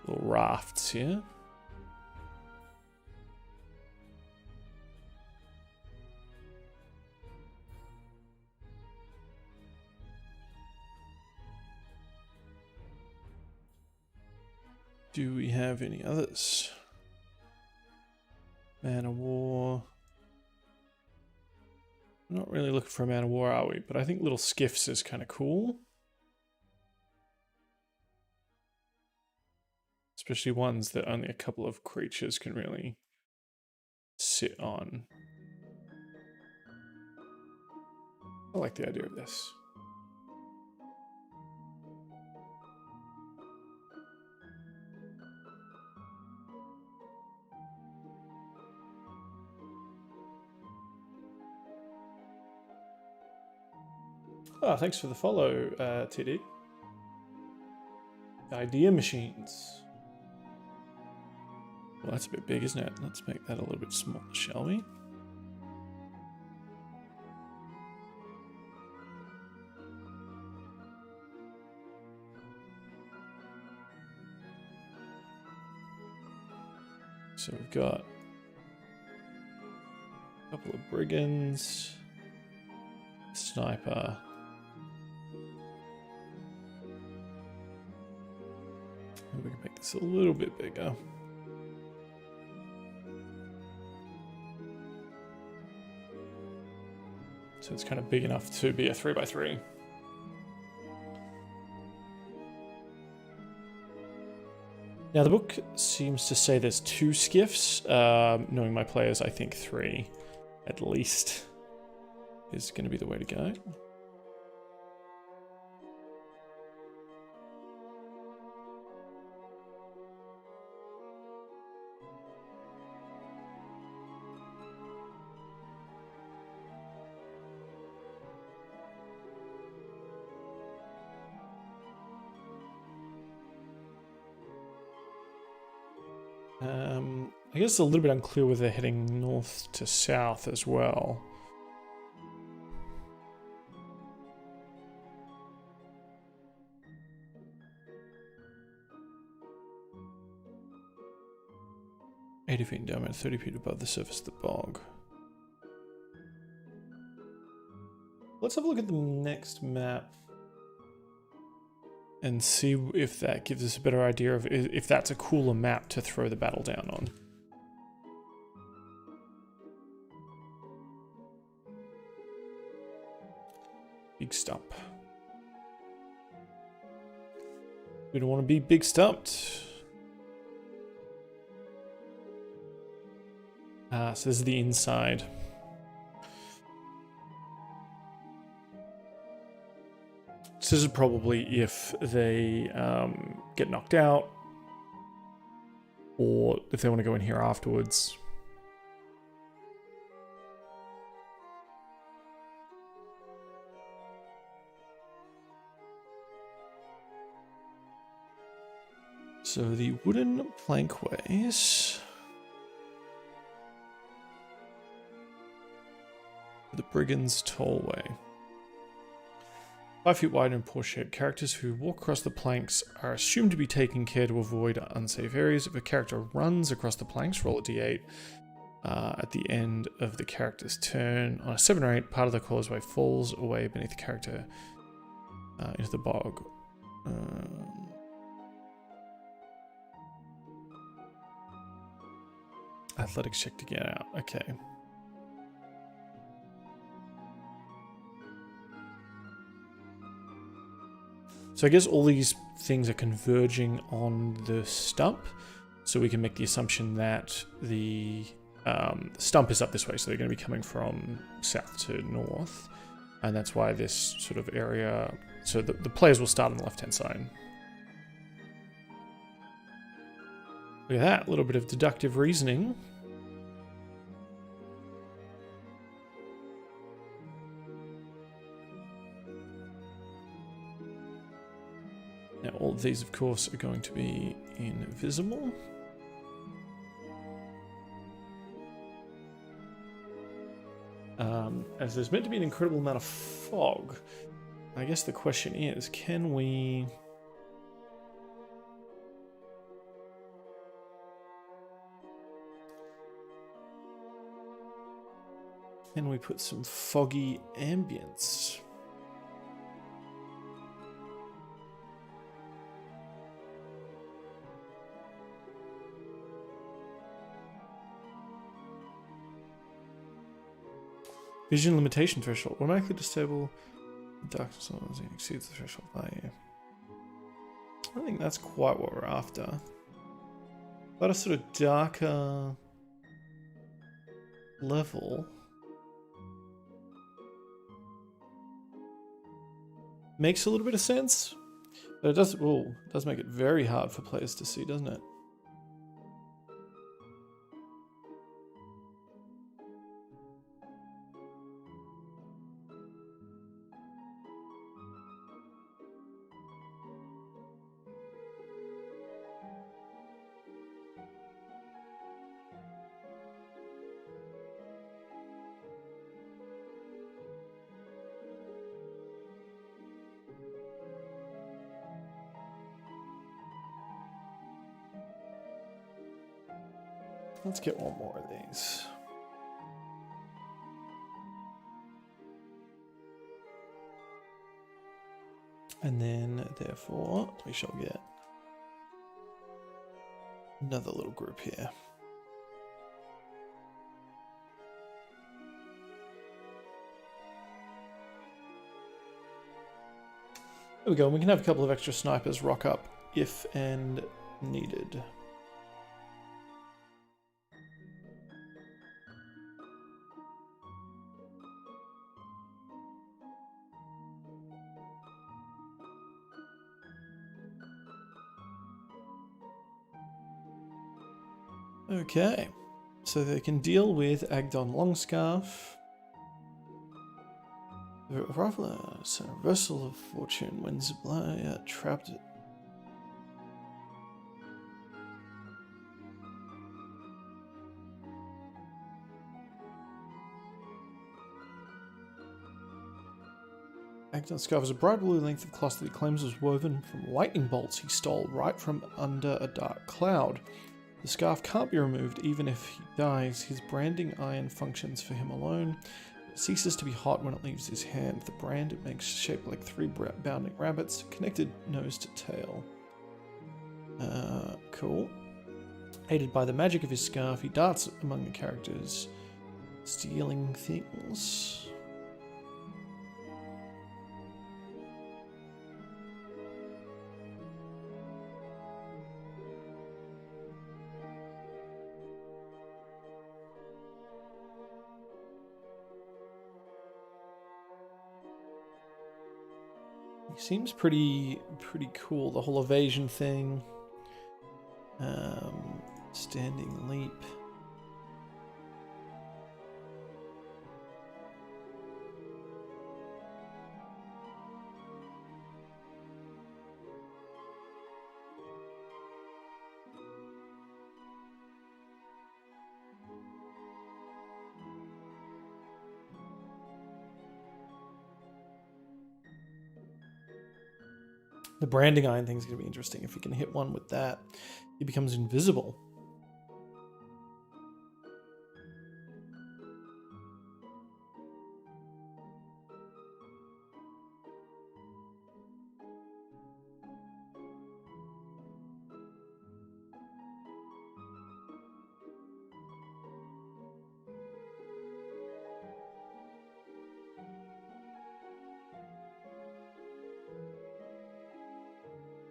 Little rafts here. Do we have any others? Man of War. We're not really looking for a Man of War, are we? But I think little skiffs is kind of cool. Especially ones that only a couple of creatures can really sit on. I like the idea of this. Oh, thanks for the follow, TD. Idea machines. Well, that's a bit big, isn't it? Let's make that a little bit smaller, shall we? So we've got a couple of brigands, sniper. We can make this a little bit bigger. So it's kind of big enough to be a 3x3. Now the book seems to say there's 2 skiffs. Knowing my players, I think 3 at least is going to be the way to go. I guess it's a little bit unclear whether they're heading north to south as well. "80 feet in diameter, 30 feet above the surface of the bog." Let's have a look at the next map and see if that gives us a better idea of if that's a cooler map to throw the battle down on. Big stump. We don't want to be big stumped. So this is the inside. So this is probably if they get knocked out, or if they want to go in here afterwards. So the wooden plankways. The Brigand's tollway. 5 feet wide and poor-shaped. Characters who walk across the planks are assumed to be taking care to avoid unsafe areas. If a character runs across the planks, roll a d8 at the end of the character's turn. On a 7 or 8, part of the causeway falls away beneath the character into the bog. Athletics check to get out. Okay. So I guess all these things are converging on the stump, so we can make the assumption that the stump is up this way, so they're going to be coming from south to north, and that's why this sort of area, so the players will start on the left-hand side. Look at that, a little bit of deductive reasoning. Now, all of these, of course, are going to be invisible. As there's meant to be an incredible amount of fog, I guess the question is, can we... Can we put some foggy ambience? Vision limitation threshold. Automatically disable darkness as it exceeds the threshold value. I don't think that's quite what we're after. But a sort of darker level makes a little bit of sense, but it does make it very hard for players to see, doesn't it? Let's get one more of these. And then, therefore, we shall get another little group here. There we go. We can have a couple of extra snipers rock up if and needed. Okay, so they can deal with Agdon Longscarf. The rifle, so reversal of fortune when Ziblaya trapped it. Agdon's scarf is a bright blue length of cloth that he claims was woven from lightning bolts he stole right from under a dark cloud. The scarf can't be removed even if he dies. His branding iron functions for him alone. It ceases to be hot when it leaves his hand. The brand it makes shaped like 3 bounding rabbits, connected nose to tail. Cool. Aided by the magic of his scarf, he darts among the characters, stealing things. He seems pretty cool. The whole evasion thing. Standing leap. The branding iron thing is going to be interesting. If you can hit one with that, he becomes invisible.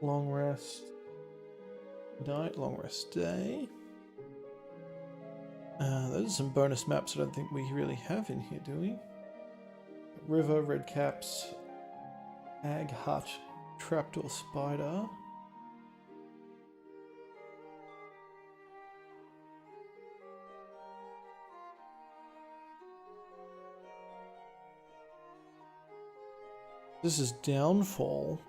Long rest night, long rest day. Those are some bonus maps I don't think we really have in here, do we? River, red caps, ag hut, trapdoor spider. This is downfall.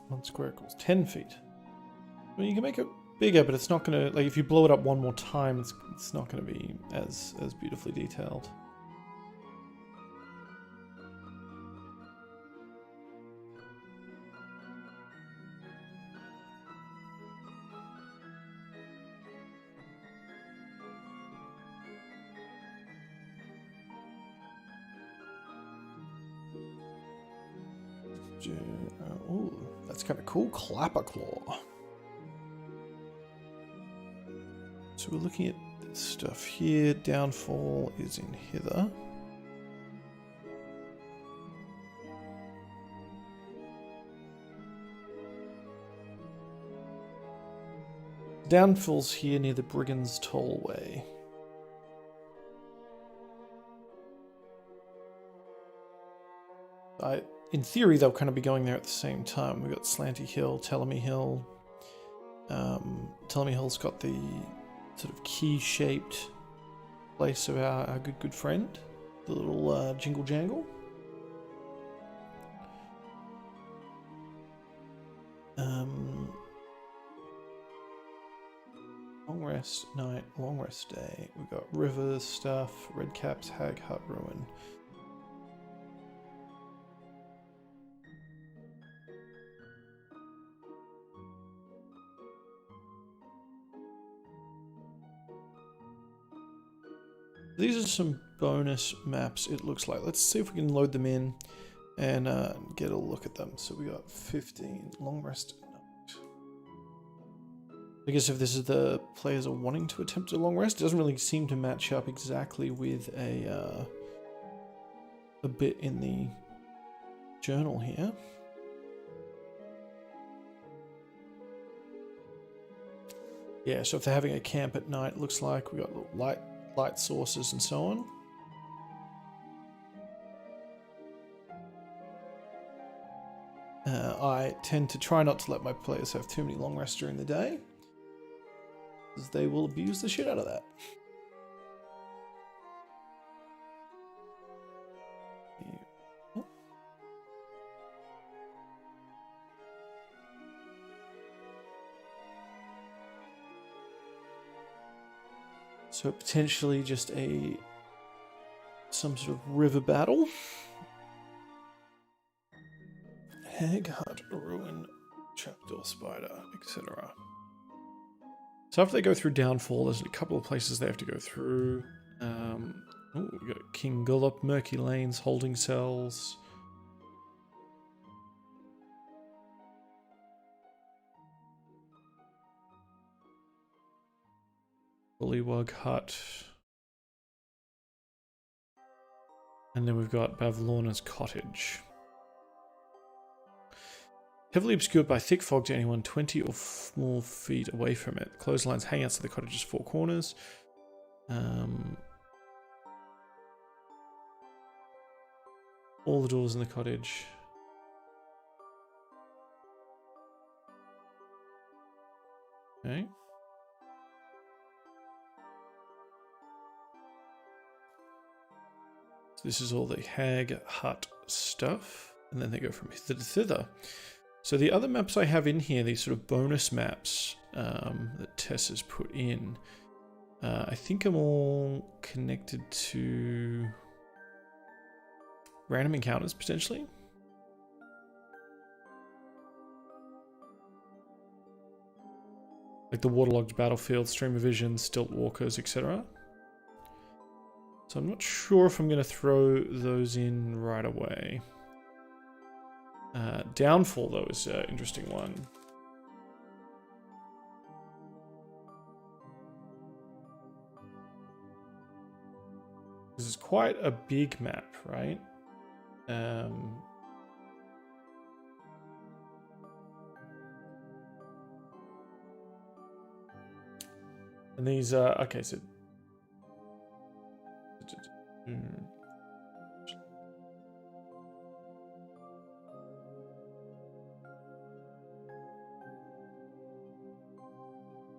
One square equals 10 feet. I mean, you can make it bigger, but it's not going to, like, if you blow it up one more time, it's not going to be as beautifully detailed. Ooh, that's kind of cool. Clapper Claw. So we're looking at this stuff here. Downfall is in hither. Downfall's here near the Brigand's tollway. In theory, they'll kind of be going there at the same time. We've got Slanty Hill, Telemy Hill. Telemy Hill's got the sort of key-shaped place of our good friend, the little jingle jangle. Long rest night, long rest day. We've got river stuff, red caps, hag hut ruin. These are some bonus maps, it looks like. Let's see if we can load them in and get a look at them. So we got 15, long rest night. I guess if this is the players are wanting to attempt a long rest, it doesn't really seem to match up exactly with a bit in the journal here. Yeah, so if they're having a camp at night, it looks like we got light sources and so on. I tend to try not to let my players have too many long rests during the day. because they will abuse the shit out of that. So potentially just some sort of river battle. Hag, hut, ruin, trapdoor, spider, etc. So after they go through downfall, there's a couple of places they have to go through. We got King Gullop, murky lanes, holding cells. Bullywug hut. And then we've got Bavlorna's cottage. Heavily obscured by thick fog to anyone 20 or more feet away from it. Clotheslines hang outside the cottage's four corners. All the doors in the cottage. Okay. So this is all the hag hut stuff. And then they go from hither to thither. So the other maps I have in here, these sort of bonus maps that Tess has put in, I think I'm all connected to random encounters, potentially. Like the waterlogged battlefield, stream of vision, stilt walkers, etc. So I'm not sure if I'm going to throw those in right away. Downfall, though, is an interesting one. This is quite a big map, right? And these are... Okay, so...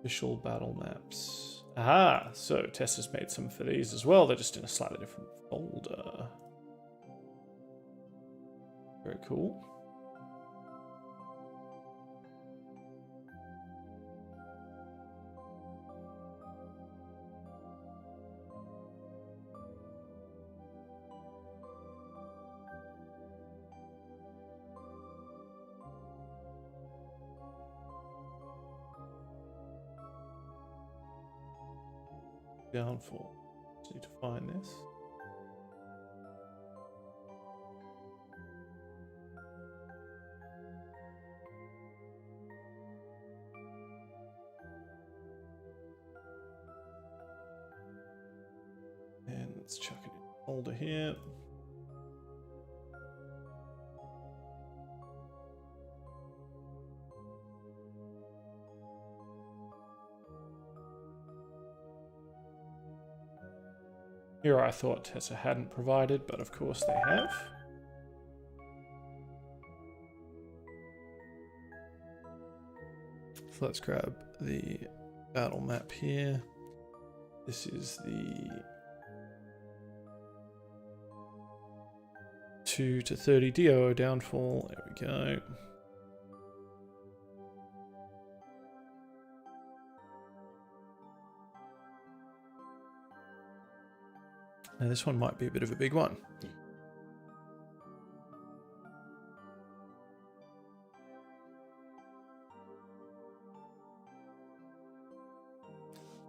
Official battle maps. Aha! So Tess has made some for these as well. They're just in a slightly different folder. Very cool. Downfall. Just need to find this. And let's chuck it in the folder here. Here I thought Tessa hadn't provided, but of course they have. So let's grab the battle map here. This is the 2 to 30 DO downfall. There we go. Now this one might be a bit of a big one.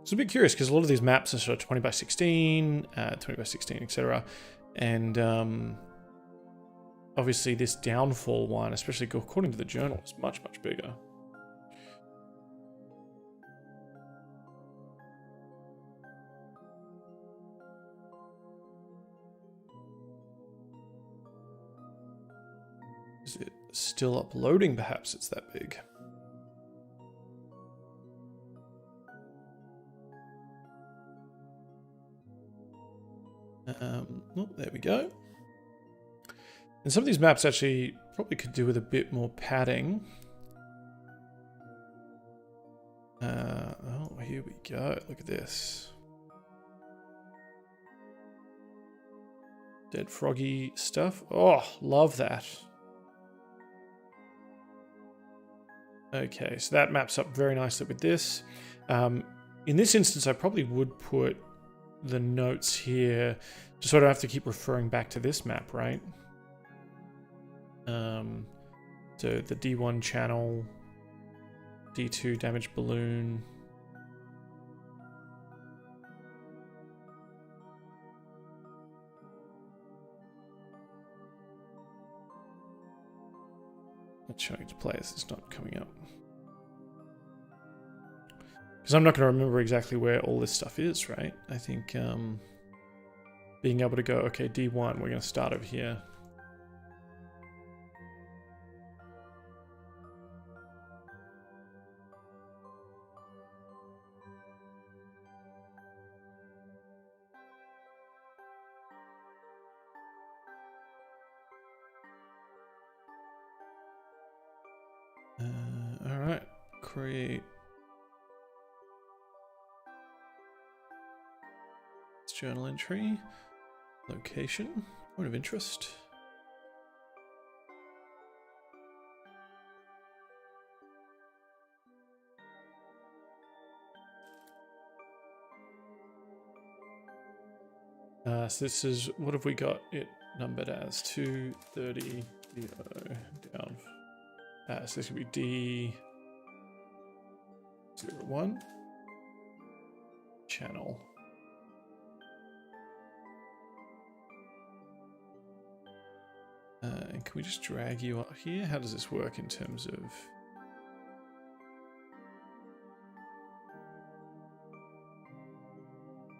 It's a bit curious because a lot of these maps are sort of 20 by 16, 20 by 16, etc. And obviously this downfall one, especially according to the journal, is much, much bigger. Is it still uploading? Perhaps it's that big. Oh, there we go. And some of these maps actually probably could do with a bit more padding. Oh, here we go. Look at this. Dead froggy stuff. Oh, love that. Okay, so that maps up very nicely with this. In this instance, I probably would put the notes here, just so I don't have to keep referring back to this map, right? So the D1 channel, D2 damage balloon. Not showing to players, it's not coming up. Because I'm not going to remember exactly where all this stuff is, right? I think being able to go, okay, D1, we're going to start over here. All right, create. Journal entry, location, point of interest. So this is, what have we got it numbered as? 230 down. So this would be D01 channel. And can we just drag you up here? How does this work in terms of...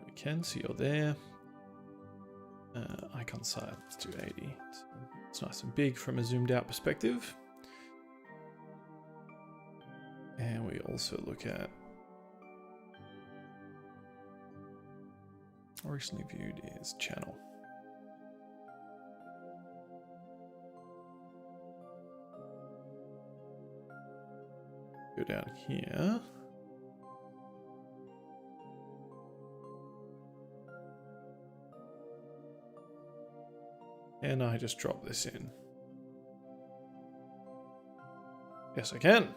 We can, so you're there. Icon size, let's do 80. So it's nice and big from a zoomed out perspective. And we also look at... recently viewed is channel. Go down here. And I just drop this in. Yes, I can.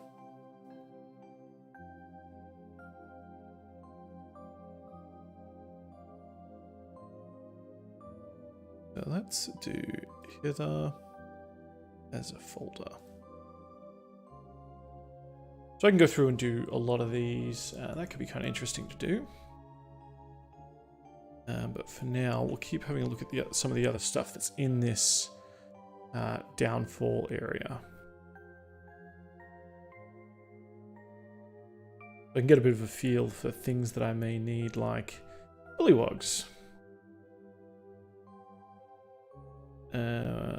So let's do hither as a folder. So I can go through and do a lot of these. That could be kind of interesting to do. But for now, we'll keep having a look at some of the other stuff that's in this downfall area. I can get a bit of a feel for things that I may need, like bullywugs.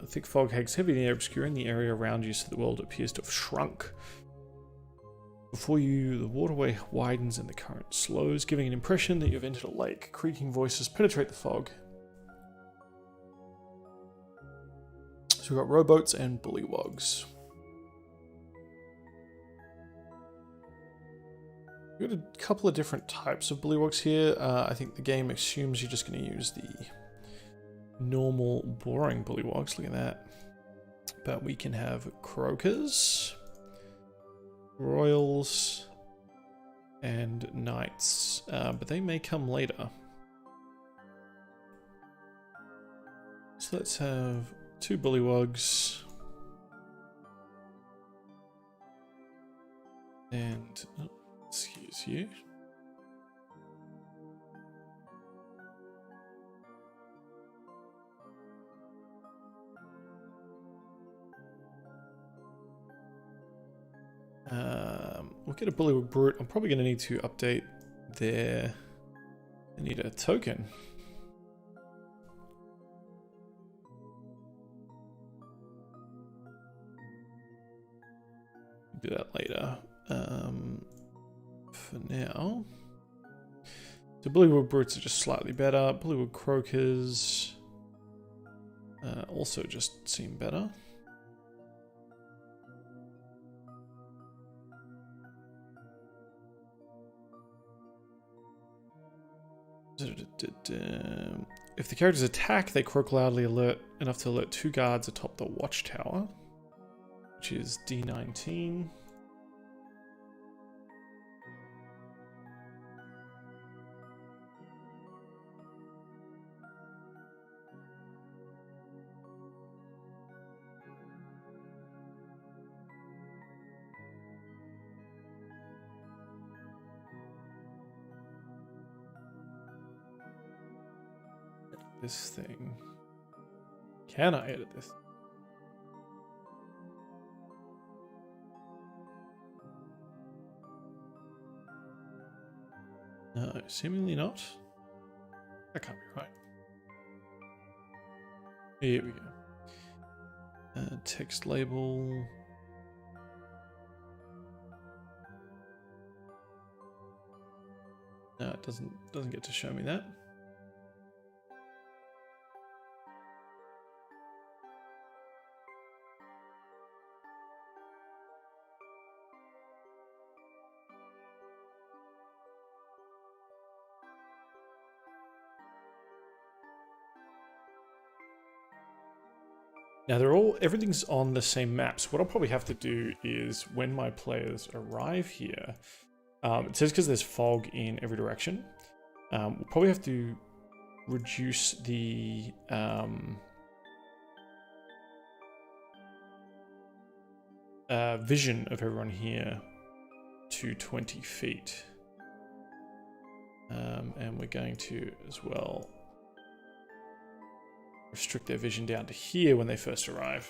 Thick fog hangs heavy in the air, obscuring the area around you, so the world appears to have shrunk. Before you, the waterway widens and the current slows, giving an impression that you've entered a lake. Creaking voices penetrate the fog. So we've got rowboats and bullywugs. We've got a couple of different types of bullywugs here. I think the game assumes you're just going to use the normal, boring bullywugs. Look at that. But we can have croakers, royals, and knights, but they may come later. So let's have 2 bullywugs and excuse you. We'll get a Bullywug Brute. I'm probably going to need to update their... I need a token. Do that later. For now... So Bullywug Brutes are just slightly better. Bullywug Croakers also just seem better. If the characters attack, they croak loudly enough to alert 2 guards atop the watchtower, which is D19. This thing. Can I edit this? No, seemingly not. That can't be right. Here we go. Text label. No, it doesn't get to show me that. Now everything's on the same map, so what I'll probably have to do is when my players arrive here, it says because there's fog in every direction, we'll probably have to reduce the vision of everyone here to 20 feet. And we're going to as well restrict their vision down to here when they first arrive.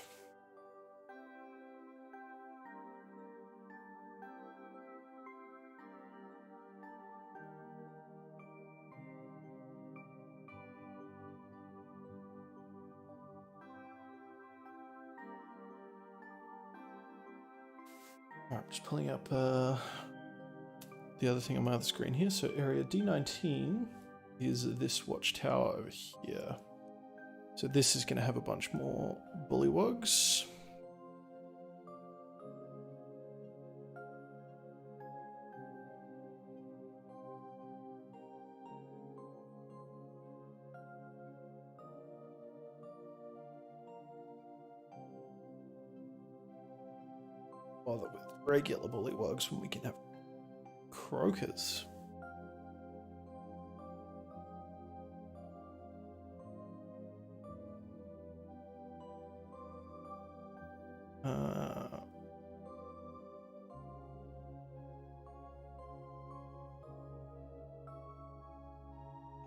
Alright, just pulling up the other thing on my other screen here. So area D19 is this watchtower over here. So this is going to have a bunch more bullywugs. Bother with regular bullywugs when we can have croakers.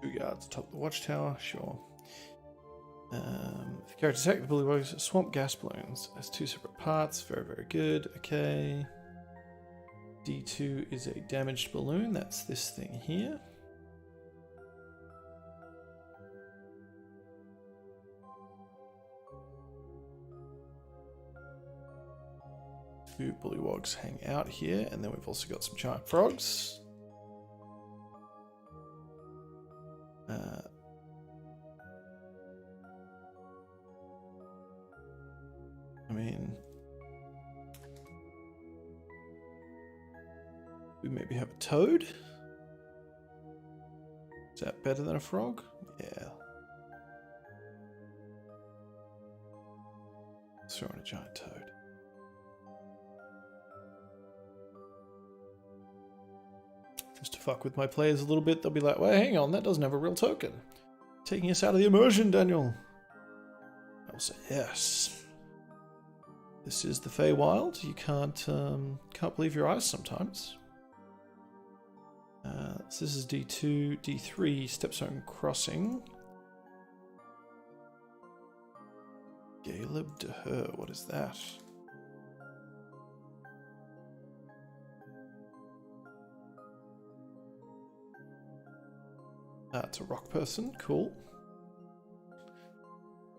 Two guards atop the watchtower, sure. If the character attack the bullywugs, swamp gas balloons as 2 separate parts. Very, very good. Okay. D2 is a damaged balloon. That's this thing here. Two bullywugs hang out here, and then we've also got some giant frogs. I mean, we maybe have a toad. Is that better than a frog? Yeah. Let's throw in a giant toad. Just to fuck with my players a little bit, they'll be like, well, hang on, that doesn't have a real token. Taking us out of the immersion, Daniel. I'll say, yes. This is the Feywild. You can't believe your eyes sometimes. So this is D2, D3, Stepstone Crossing. Galeb de Her, what is that? It's a rock person, cool.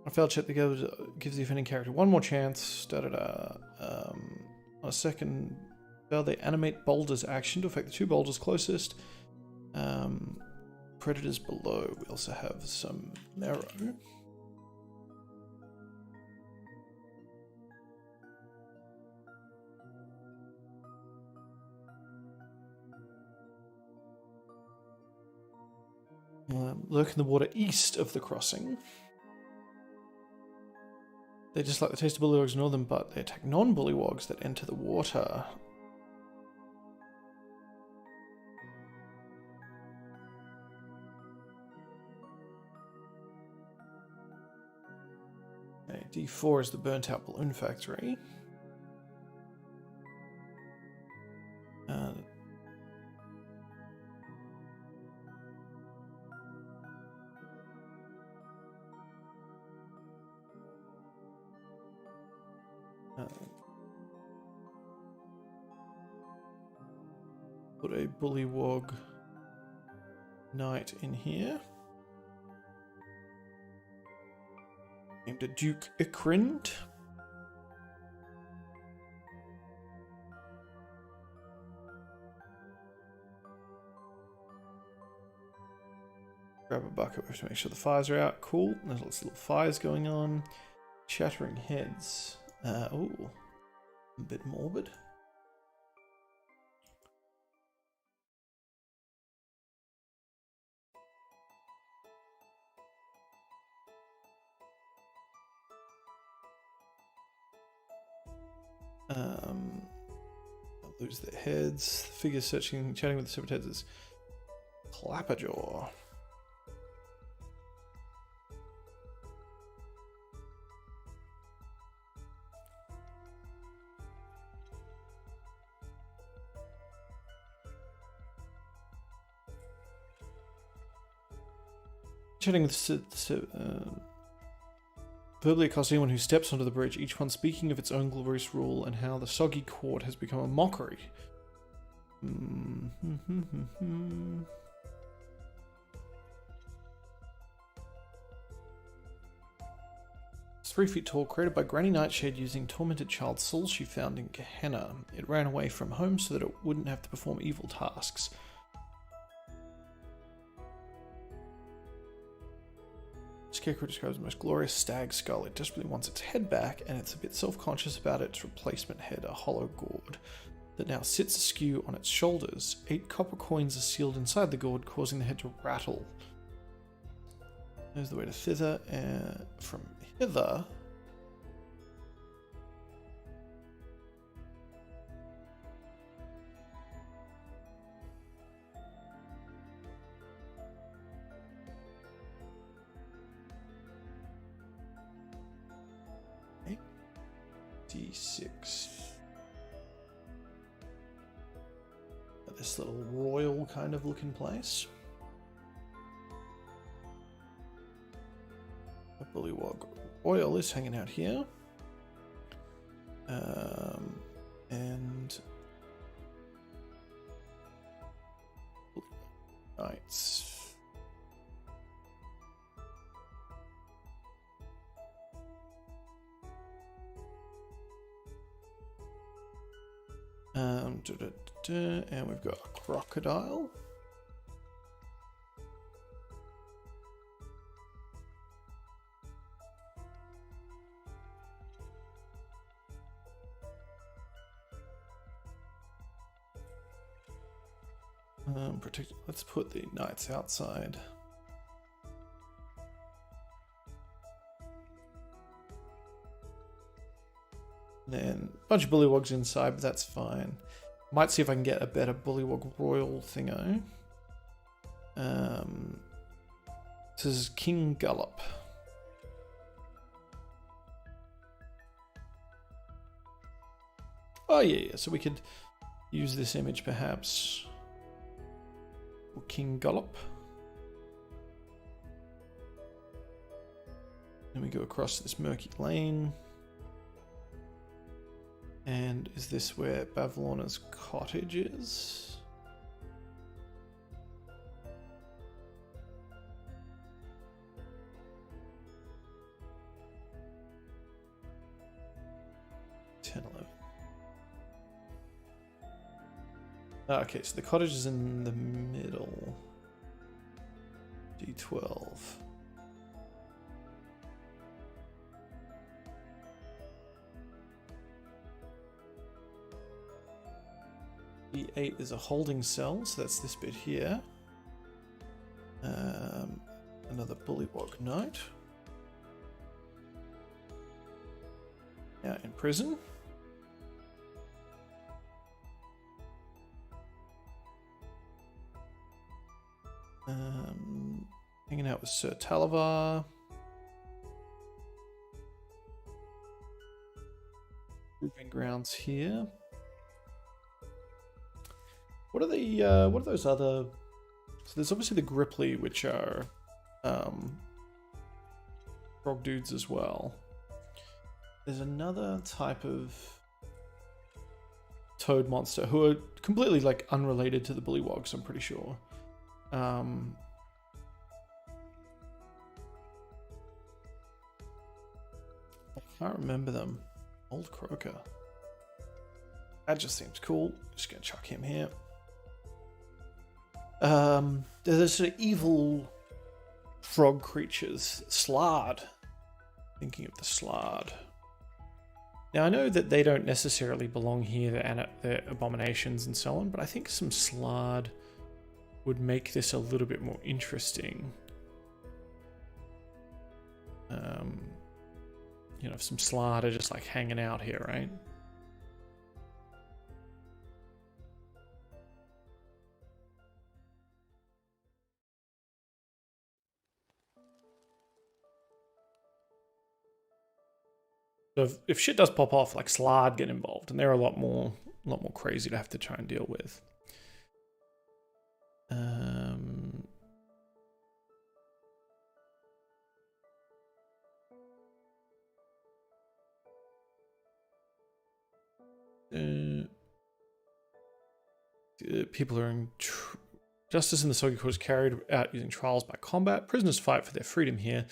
I failed check together gives the offending character one more chance. On a second fail, they animate boulders action to affect the 2 boulders closest. Predators below. We also have some marrow. Lurk in the water east of the crossing. They dislike the taste of bullywugs and all them, but they attack non-bullywugs that enter the water. Okay, D4 is the burnt out balloon factory. Put a bullywug knight in here. Named a Duke Ikrind. Grab a bucket, we have to make sure the fires are out. Cool, there's lots of little fires going on. Chattering heads. Ooh, a bit morbid. I'll lose their heads. The figures chatting with the separate heads is Clapperjaw. Chatting with verbally accost anyone who steps onto the bridge, each one speaking of its own glorious rule and how the Soggy court has become a mockery. It's 3 feet tall, created by Granny Nightshade using tormented child souls she found in Gehenna. It ran away from home so that it wouldn't have to perform evil tasks. Scarecrow describes the most glorious stag skull. It desperately wants its head back, and it's a bit self-conscious about its replacement head, a hollow gourd, that now sits askew on its shoulders. 8 copper coins are sealed inside the gourd, causing the head to rattle. There's the way to thither, and from hither... D6. This little royal kind of looking place. A bullywug royal is hanging out here. And knights. And we've got a crocodile. Let's put the knights outside. Then a bunch of bullywugs inside, but that's fine. Might see if I can get a better bullywug royal thingo. This is King Gallop. Oh yeah, so we could use this image perhaps. For King Gallop. Then we go across this murky lane. And is this where Bavlorna's cottage is? Okay, so the cottage is in the middle. D12. D8 is a holding cell, so that's this bit here. Night. Now in prison. Hanging out with Sir Talavar. Proving grounds here. What are the what are those other? So there's obviously the Gripply, which are frog dudes as well. There's another type of toad monster who are completely like unrelated to the Bullywugs, I'm pretty sure. I can't remember them. Old Croaker. That just seems cool. Just gonna chuck him here. There's sort of evil frog creatures. Slard. Thinking of the Slard. Now I know that they don't necessarily belong here, the abominations and so on, but I think some Slard would make this a little bit more interesting. You know, if some Slard are just like hanging out here, right? So if shit does pop off, like Slard get involved, and they're a lot more crazy to have to try and deal with. People are in justice in the Soggy Court is carried out using trials by combat. Prisoners fight for their freedom here.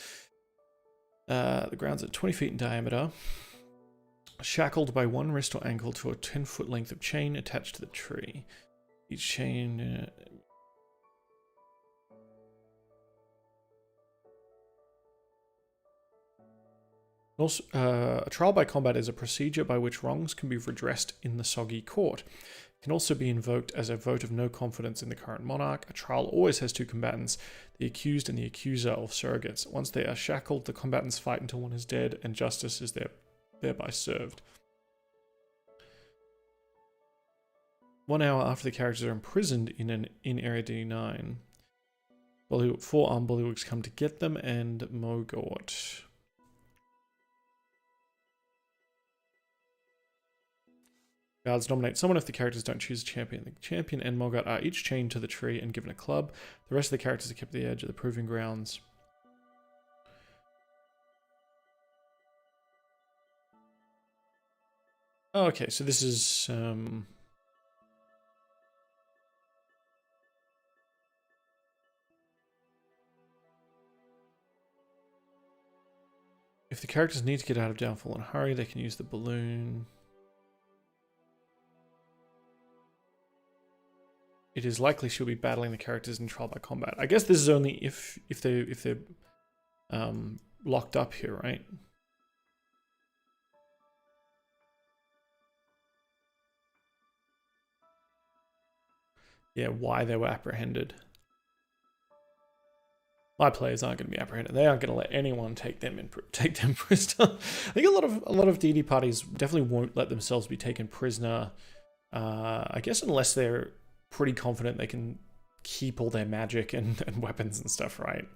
The grounds are 20 feet in diameter. Shackled by one wrist or ankle to a 10-foot length of chain attached to the tree. Each chain... Also, a trial by combat is a procedure by which wrongs can be redressed in the Soggy Court. It can also be invoked as a vote of no confidence in the current monarch. A trial always has two combatants, the accused and the accuser, or surrogates. Once they are shackled, the combatants fight until one is dead, and justice is thereby served. 1 hour after the characters are imprisoned in Area D9, 4 armed Bullywugs come to get them and Mogort. Guards nominate someone if the characters don't choose a champion. The champion and Mogart are each chained to the tree and given a club. The rest of the characters are kept at the edge of the proving grounds. Oh, okay, so this is... If the characters need to get out of Downfall in a hurry, they can use the balloon. It is likely she'll be battling the characters in trial by combat. I guess this is only if they're locked up here, right? Yeah, why they were apprehended. My players aren't going to be apprehended. They aren't going to let anyone take them prisoner. I think a lot of D&D parties definitely won't let themselves be taken prisoner. I guess unless they're pretty confident they can keep all their magic and weapons and stuff, right?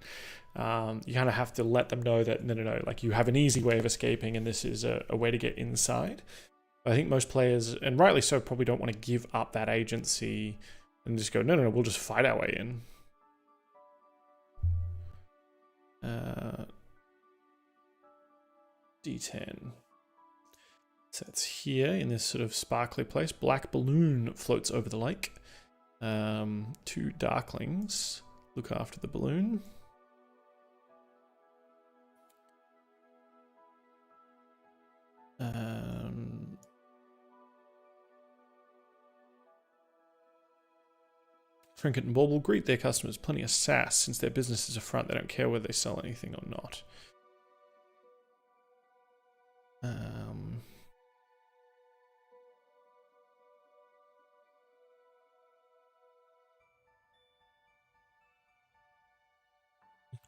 You kind of have to let them know that no, like you have an easy way of escaping, and this is a way to get inside. I think most players, and rightly so, probably don't want to give up that agency and just go, no, we'll just fight our way in. D10. So it's here in this sort of sparkly place. Black balloon floats over the lake. 2 darklings look after the balloon. Trinket and Bauble greet their customers plenty of sass. Since their business is a front, they don't care whether they sell anything or not.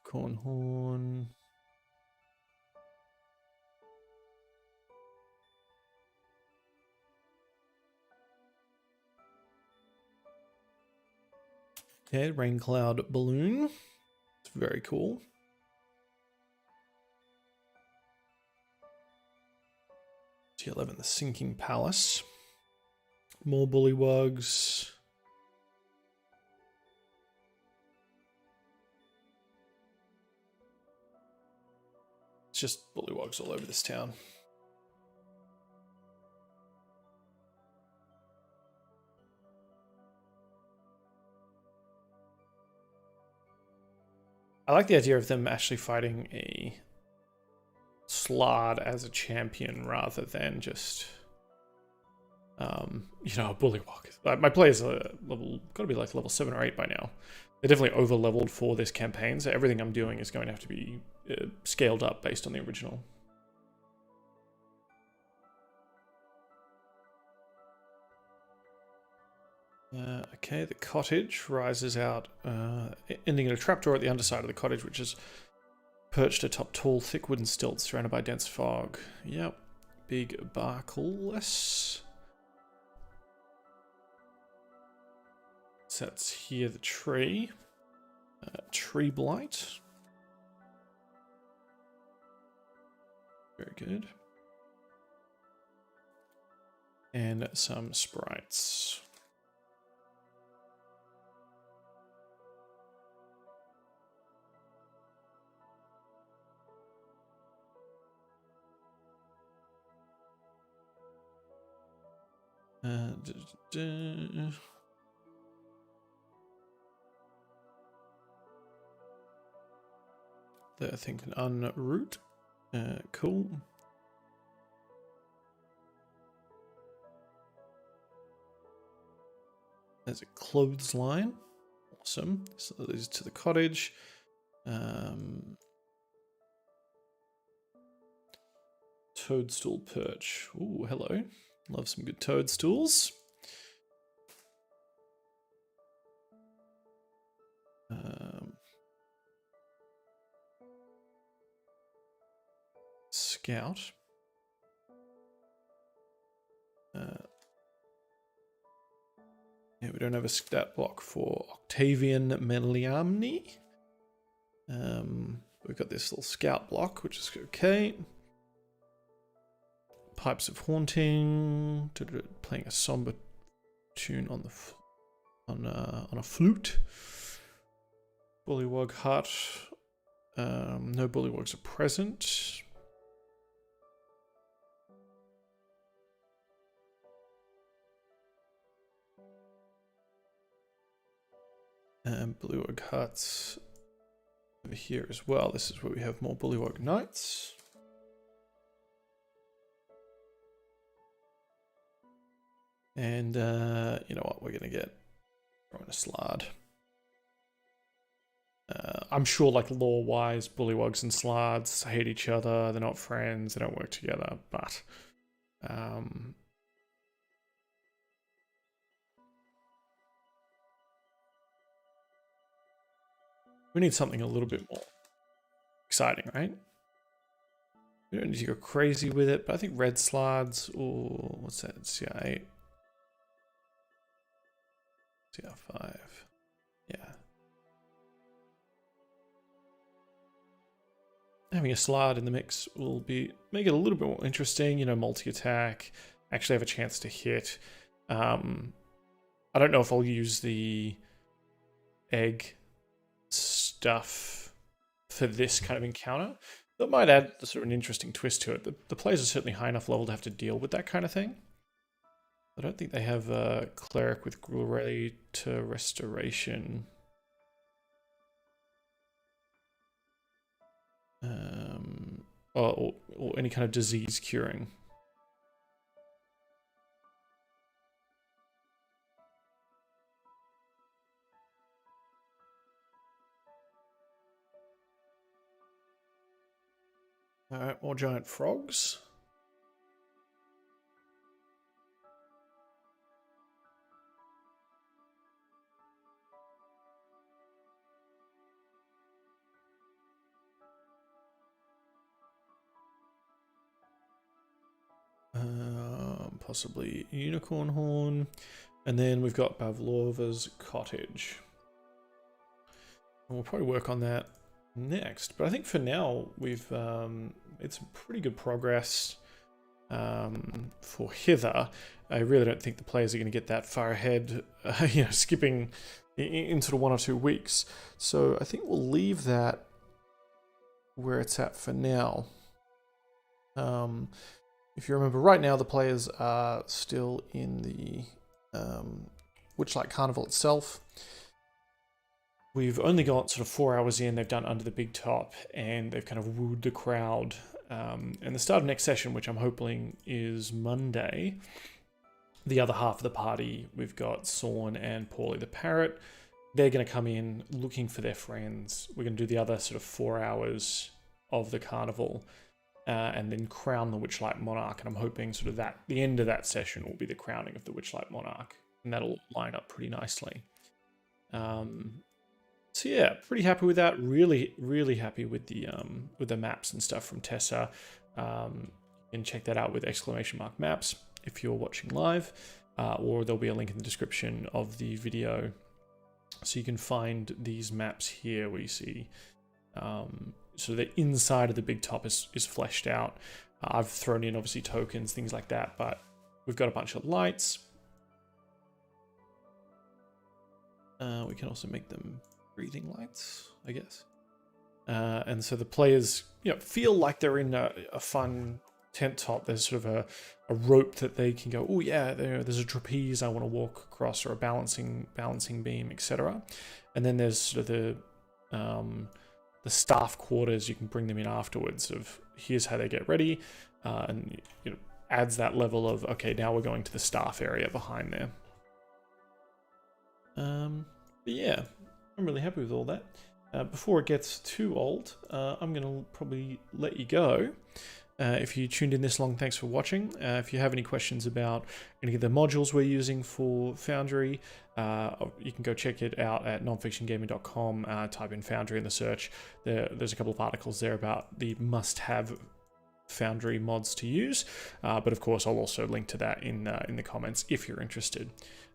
Corn horn. Okay, rain cloud balloon. It's very cool. T11, the sinking palace. More bullywugs. It's just bullywugs all over this town. I like the idea of them actually fighting a Slard as a champion rather than just, you know, a bullywug. Like, my players are gotta be like level 7 or 8 by now. They're definitely over leveled for this campaign, so everything I'm doing is going to have to be scaled up based on the original. Okay, the cottage rises out, ending in a trapdoor at the underside of the cottage, which is perched atop tall, thick wooden stilts surrounded by dense fog. Yep, big barkless. So that's here the tree. Tree blight. Very good. And some sprites. I think an unroot. Cool. There's a clothesline. Awesome. So these to the cottage. Toadstool perch. Ooh, hello. Love some good toadstools. Scout. Yeah, we don't have a stat block for Octavian Meliamni. We've got this little scout block, which is okay. Pipes of Haunting, playing a somber tune on the on a flute. Bullywug hut. No bullywugs are present. And bullywug huts over here as well. This is where we have more bullywug knights. And you know what, we're gonna get throwing a Slard. I'm sure, like, lore-wise, bullywugs and Slards hate each other. They're not friends. They don't work together. But we need something a little bit more exciting, right? We don't need to go crazy with it, but I think red Slards. Or what's that? CR8. CR5. Yeah. Having a Slard in the mix will make it a little bit more interesting, you know, multi-attack, actually have a chance to hit. I don't know if I'll use the egg stuff for this kind of encounter. That might add sort of an interesting twist to it. The players are certainly high enough level to have to deal with that kind of thing. I don't think they have a cleric with Greater Restoration. Or any kind of disease curing. Alright, more giant frogs. possibly unicorn horn. And then we've got Pavlova's cottage. And we'll probably work on that next. But I think for now, we've made some pretty good progress for hither. I really don't think the players are going to get that far ahead, skipping in sort of 1 or 2 weeks. So I think we'll leave that where it's at for now. If you remember, right now the players are still in the Witchlight Carnival itself. We've only got sort of 4 hours in. They've done Under the Big Top, and they've kind of wooed the crowd. And the start of next session, which I'm hoping is Monday, the other half of the party, we've got Sorn and Pauly the Parrot. They're going to come in looking for their friends. We're going to do the other sort of 4 hours of the carnival, and then crown the Witchlight Monarch. And I'm hoping sort of that the end of that session will be the crowning of the Witchlight Monarch, and that'll line up pretty nicely. So yeah, pretty happy with that. Really, really happy with the maps and stuff from Tessa. You can check that out with !maps if you're watching live, or there'll be a link in the description of the video, so you can find these maps here where you see so the inside of the big top is fleshed out. I've thrown in obviously tokens, things like that, but we've got a bunch of lights. We can also make them breathing lights, I guess. And so the players, feel like they're in a fun tent top. There's sort of a rope that they can go, oh yeah, there's a trapeze I want to walk across, or a balancing beam, etc. And then there's sort of the staff quarters. You can bring them in afterwards. Of here's how they get ready, and adds that level of, okay, now we're going to the staff area behind there. But yeah, I'm really happy with all that. Before it gets too old, I'm going to probably let you go. If you tuned in this long, thanks for watching. If you have any questions about any of the modules we're using for Foundry, you can go check it out at nonfictiongaming.com. Type in Foundry in the search. There's a couple of articles there about the must-have Foundry mods to use. But of course, I'll also link to that in the comments if you're interested.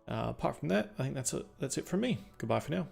Apart from that, I think that's it from me. Goodbye for now.